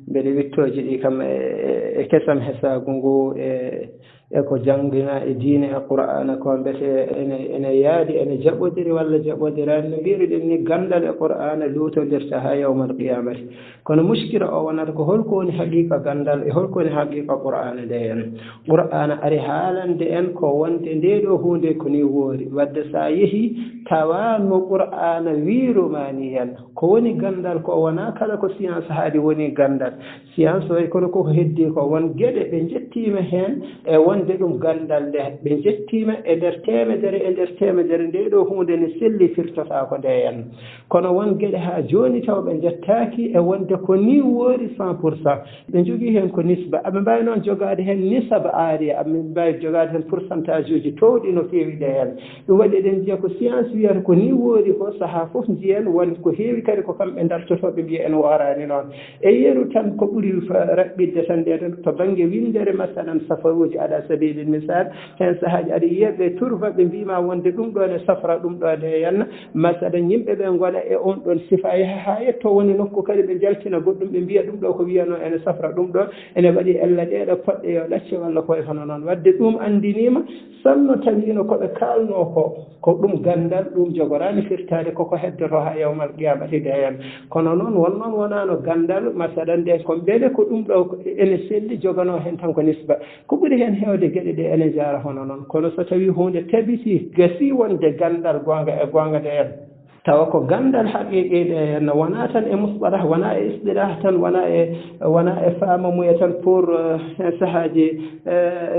mbeɗe wittoji ɗi kam e kesam hesagu ngu e ko janngina e diine e qur'ana ko mbete ene yaadi ene jaɓodiri walla jaɓodirani no mbiruɗen ni gandal e qur'ana luutodirta ha yawmal qiyamati kono muskila o wonata ko holko woni haqiqa gandal e holko woni haqiqa qur'ana nde en qur'ana ari haalande en ko wonde nde ɗo hunde ko ni woori wadde sa yeehi tawano qur'ana wirumani hen ko woni gandal ko wona kala ko science haadi woni gandal science o kono koko heddi ko won gueɗe ɓe jettima hen e wonde ɗum gandal nde ɓe jettima e nder temedere nde ɗo hunde ne selli firtota ko nde hen kono won gueɗe ha joni taw ɓe jettaki e wonde ko ni woori 100% ɓe jogui hen ko nisba aɓe mbawi noon jogade hen nisaba aariya aɓe mbawi jogade hen pourcentage uji towɗi no fewi ɗe hen ɗum waɗi eɗen jiiya ko science wiyata ko ni woori ko saaha foof jiyen won ko heewi kadi ko kamɓe dartotoɓe mbiya en worani noon e yeru tan ko ɓuuri raɓɓidde tan ɗe tan to banggue windere masalan safaruji ala sabilil misal hen saahaji aɗa yiyaɓe turva ɓe mbima wonde ɗum ɗo ne safra ɗum ɗo de henna masalan yimɓeɓe gona e on ɗon sifa yaha ha yetto woni nokku kadi ɓe jaltina goɗɗum ɓe mbiya ɗum ɗo ko wiyano ene safra ɗum ɗo ene waɗi ella ɗeɗo poɗɗe yo ɗacce walla koye hono noon wadde ɗum andinima sanno tawino koɓe kalno ko ɗum gandal ɗum jogorani firtade koko heddoto ha yawmal qiyamati de hen kono noon wonnoon wonano gandal masalan nde ko beele ko ɗum ɗo ene selli jogano hen tan ko nisba ko ɓuuri hen hewde gueɗe ɗe ene jara hono noon kono so tawi hunde tabiti gasi wonde gandal gonga de hen tawa ko gandal haqiqi ɗe henna wona tan e musbalah wona e istilah tan wona e faama muya tan pour hen saahaji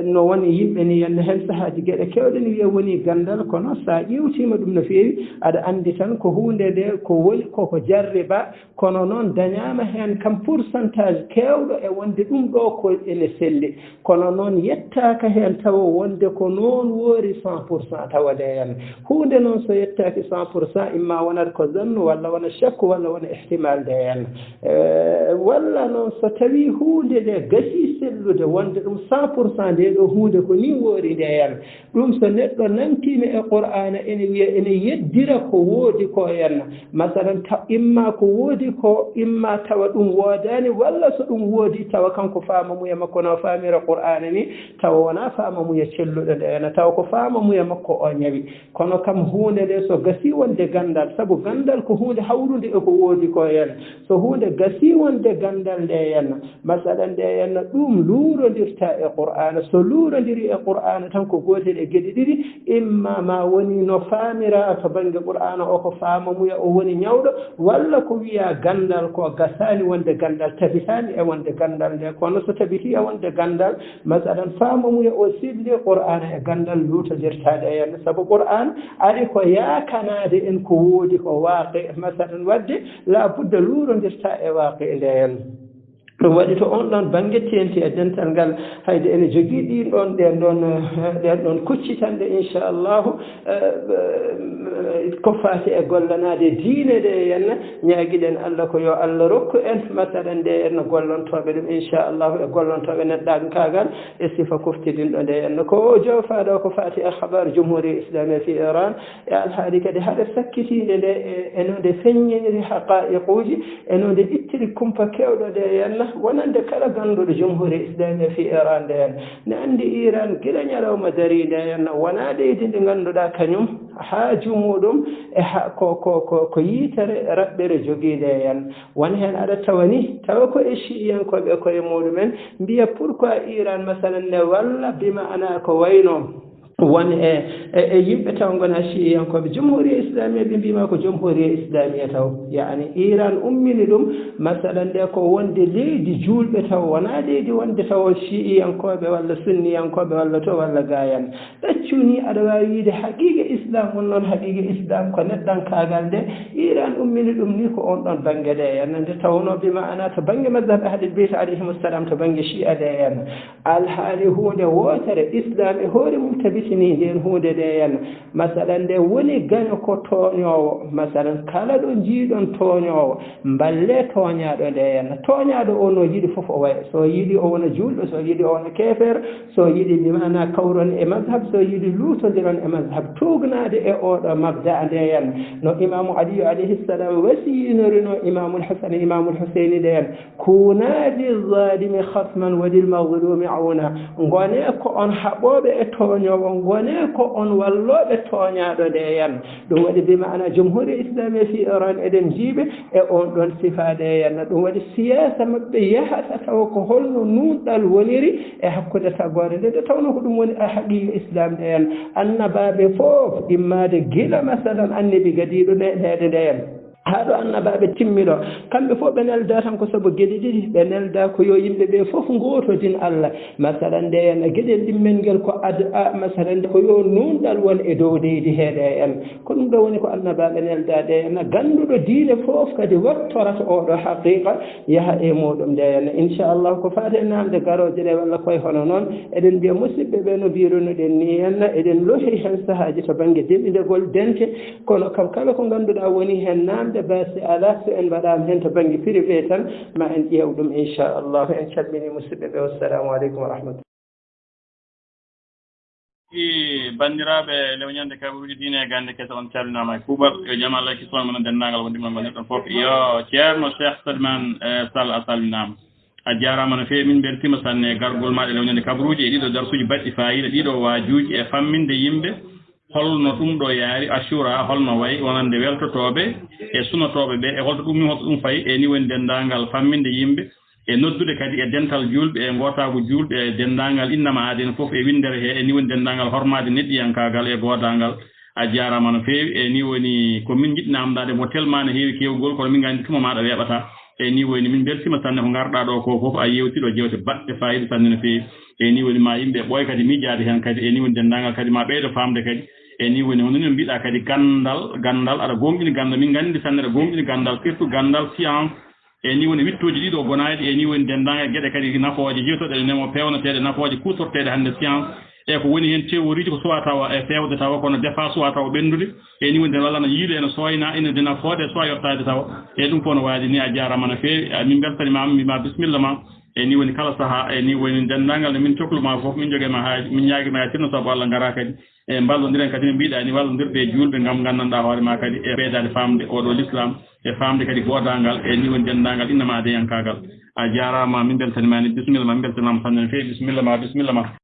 no woni yimɓe ni henna hen saahaji gueɗe kewɗe ni wiya woni gandal kono sa ƴewtima ɗum no fewi aɗa andi tan ko hunde nde ko woni koko jarriba kono noon dañama hen kam pourcentage kewɗo e wonde ɗum ɗo ko ene selli kono noon yettaka hen tawa wonde ko noon woori 100% tawade hen hunde noon so yettaki 100% imma wonata ko zannu walla wona chakku walla wona ihtimal nde hen walla noon so tawi hunde nde gasi sellude wonde ɗum 100% nde ɗo hunde ko ni woori nde hen ɗum so neɗɗo nantima e qur'ana ene wiya ene yeddira ko woodi ko henna masalan imma ko woodi ko imma tawa ɗum woodani walla so ɗum woodi tawa kanko faama muya makko no faamira qur'ana ni tawa wona faama muya celluɗo nde henna tawa ko faama muya makko o ñawi kono kam hunde nde so gasi wonde gandal sabu gandal ko hunde hawrude e ko woodi ko henna so hunde gasi wonde gandal nde henna masalan nde henna ɗum luurodirta e qur'ana so luurodiri e qur'ana tan ko gotel e geɗe ɗiɗi imma ma woni no faamira to banggue qur'ana o ko faama muya o woni ñawɗo walla ko wiya gandal ko gasani wonde gandal tabitani e wonde gandal nde kono so tabiti e wonde gandal masalan faama muya o silli qur'ana e gandal luutodirtade e henna sabu qur'an ari ko yakanade en ko woodi ko waaqi masalan wadde la budda luurodirta e waaqi nde hen ɗum waɗi to on ɗon bangue tenti e dental ngal hayde ene jogii ɗin ɗon kuccitanɗe inchallahu ko faati e gollanade diine ɗe henna ñaaguiɗen Allah ko yo Allah rokku en masalan nde en gollontoɓe ɗum inchallahu e gollontoɓe neɗɗankaagal e sifa koftidinɗo nde henna ko jawfaɗo ko faati e habar jumhuri islamia fi Iran e alhaali kadi haɗa sakkitinde nde enode feññiniri haqa'iquji enode ittiri kumpa kewɗo nde henna wonande kala ganduɗo jumhuri islamia fi Iran nde hen ne andi Iran gila ñalawma dari nde henna wona leydi ndi ganduɗa kañum haaju muɗum e ko yitere raɓɓere jogii nde hen won hen aɗa tawa ni tawa ko e chiiyankoɓe koye muɗumen mbiya pourquoi Iran masalan ne walla bima ana ko wayno won e yimɓe taw gona chiiyankoɓe jumhuriya islamia ɓe mbima ko jumhuriya islamia taw yani Iran ummini ɗum masalan nde ko wonde leydi julɓe taw wona leydi wonde taw chiiyankoɓe walla sunniyankoɓe walla to walla gayan ɗaccuni aɗa wawi wiide haqiqa islam on noon haqiqa islam ko neɗɗankaagal nde Iran ummini ɗum ni ko on ɗon banggue ɗe henna nde tawno bima ana to banggue madhab ahlil beyt alayhimussalam to banggue chi'a ɗe henna alhaali hunde wotere islam e hoore mum tabiti huutini nden hunde nde henna masalan nde woni gaño ko tooñowo masalan kala ɗo jiiɗon tooñowo mballe tooñaɗo nde henna tooñaɗo o no yiɗi fof o waya so yiɗi o wona julɗo so yiɗi o wona keefeer so yiɗi bimana kawron e mazhab so yiɗi luutodiron e mazhab tugnade e oɗo mabda nde henna no imamu aliyu alayhi salam wasiyinorino imamul hasan imamul huseyni nde henna kunadi zalimi khasman walil maghlumi auna ngone ko on haɓoɓe e tooñowo ngone ko on walloɓe tooñaɗo nde henna ɗum waɗi bimana jumhuri islami fi iran eɗen jiiɓe e on ɗon sifade henna ɗum waɗi siyasa maɓɓe yahata taw ko holno nuɗɗal woniri e hakkude tagore nde tawno ko ɗum woni a haqiyu islam nde henna annabaɓe fof immade gila masalan annabi gadiɗo ɗeɗe nde henna haɗo annabaɓe timmiɗo kamɓe fof ɓe nelda tan ko sabu geɗe ɗiɗi ɓe nelda ko yo yimɓe ɓe fof gotodin Allah masalan nde henna gueɗel ɗimmel ngel ko masalan nde ko yo nunɗal won e dow leydi heeɗe en ko ɗum ɗo woni ko annabaɓe nelda ɗe henna ganduɗo diine fof kadi wattorata oɗo haqiqa yaaha e muɗum nde henna inchallah ko fate namde garoje ɗe walla koye hono noon eɗen mbiya musidɓe ɓe no mbirunoɗen ni henna eɗen lohi hen sahaji to banggue deɓidegol dente kono kam kala ko ganduɗa woni hen namde basi ala so en mbaɗama hen to banggue privé tan ma en ƴeew ɗum inchallah en calmini musidɓe ɓe wassalamu aleykum wa rahmatullah bandiraɓe lewñande kabaruji diine e gande kesa on calminama e kuuɓal yo jaam Allah kisoon mono dendagal wondimal ngon neɗɗon foof yo ceerno Cheikh Salman Sall a salminama a jarama no fewi min beltima sanne e gargol maɗa lewñande kabaruji e ɗiɗo darsuji baɗɗi fayida ɗiɗo wajuji e famminde yimɓe holno ɗum ɗo yaari assura holno wayi wonande weltotoɓe e sunotoɓe ɓe e holto ɗum holto ɗum fayi e ni woni dendagal famminde yimɓe e noddude kadi e dental julɓe e gotago julɓe e dendagal innama aden foof e windere he e ni woni dendagal hormade neɗɗiyankagal e godagal a jarama no fewi e ni woni ko min jiɗi namdade mo telma no heewi kewgol kono min gandi tuma maɗa weɓata e ni woni min beltima sanne ko garɗa ɗo ko foof a yewtiɗo jewte baɗɗe fayida sanne no fewi e ni woni ma yimɓe ɓooy kadi miijade hen kadi e ni woni dendagal kadi ma ɓeydo famde kadi e ni woni hono no mbiɗa kadi gandal aɗa gomɗini gandal min gandi sanne aɗa gomɗini gandal surtout gandal science e ni woni wittoji ɗiɗo gonaɗi e ni woni dendagal gueɗe kadi nafooje jewtoɗe nemo pewnoteɗe nafooje kutorteɗe hande science e ko woni hen théorie ji ko suwa tawa e fewde tawa kono defa suwa tawa ɓendude e ni woni den walla no yiiɗe ene soyna ina dena foode suwa yottade tawa e ɗum fof no waadi ni a jarama no fewi min beltanimama mbima bisimilla ma e ni woni kala saaha e ni woni dendagal nde min cohluma fof min joguema haaji min ñaguima ha tinno saabu Allah gara kadi e mballodiren kadi no mbiɗa ni wallodirɓe e julɓe gam gandanɗa hoorema kadi e ɓeydade famde oɗo l'islam e famde kadi godangal e ni woni dendagal innama adeyankagal a jarama min beltanimani bisimilla ma min beltanimama sanne no fewi bisimilla ma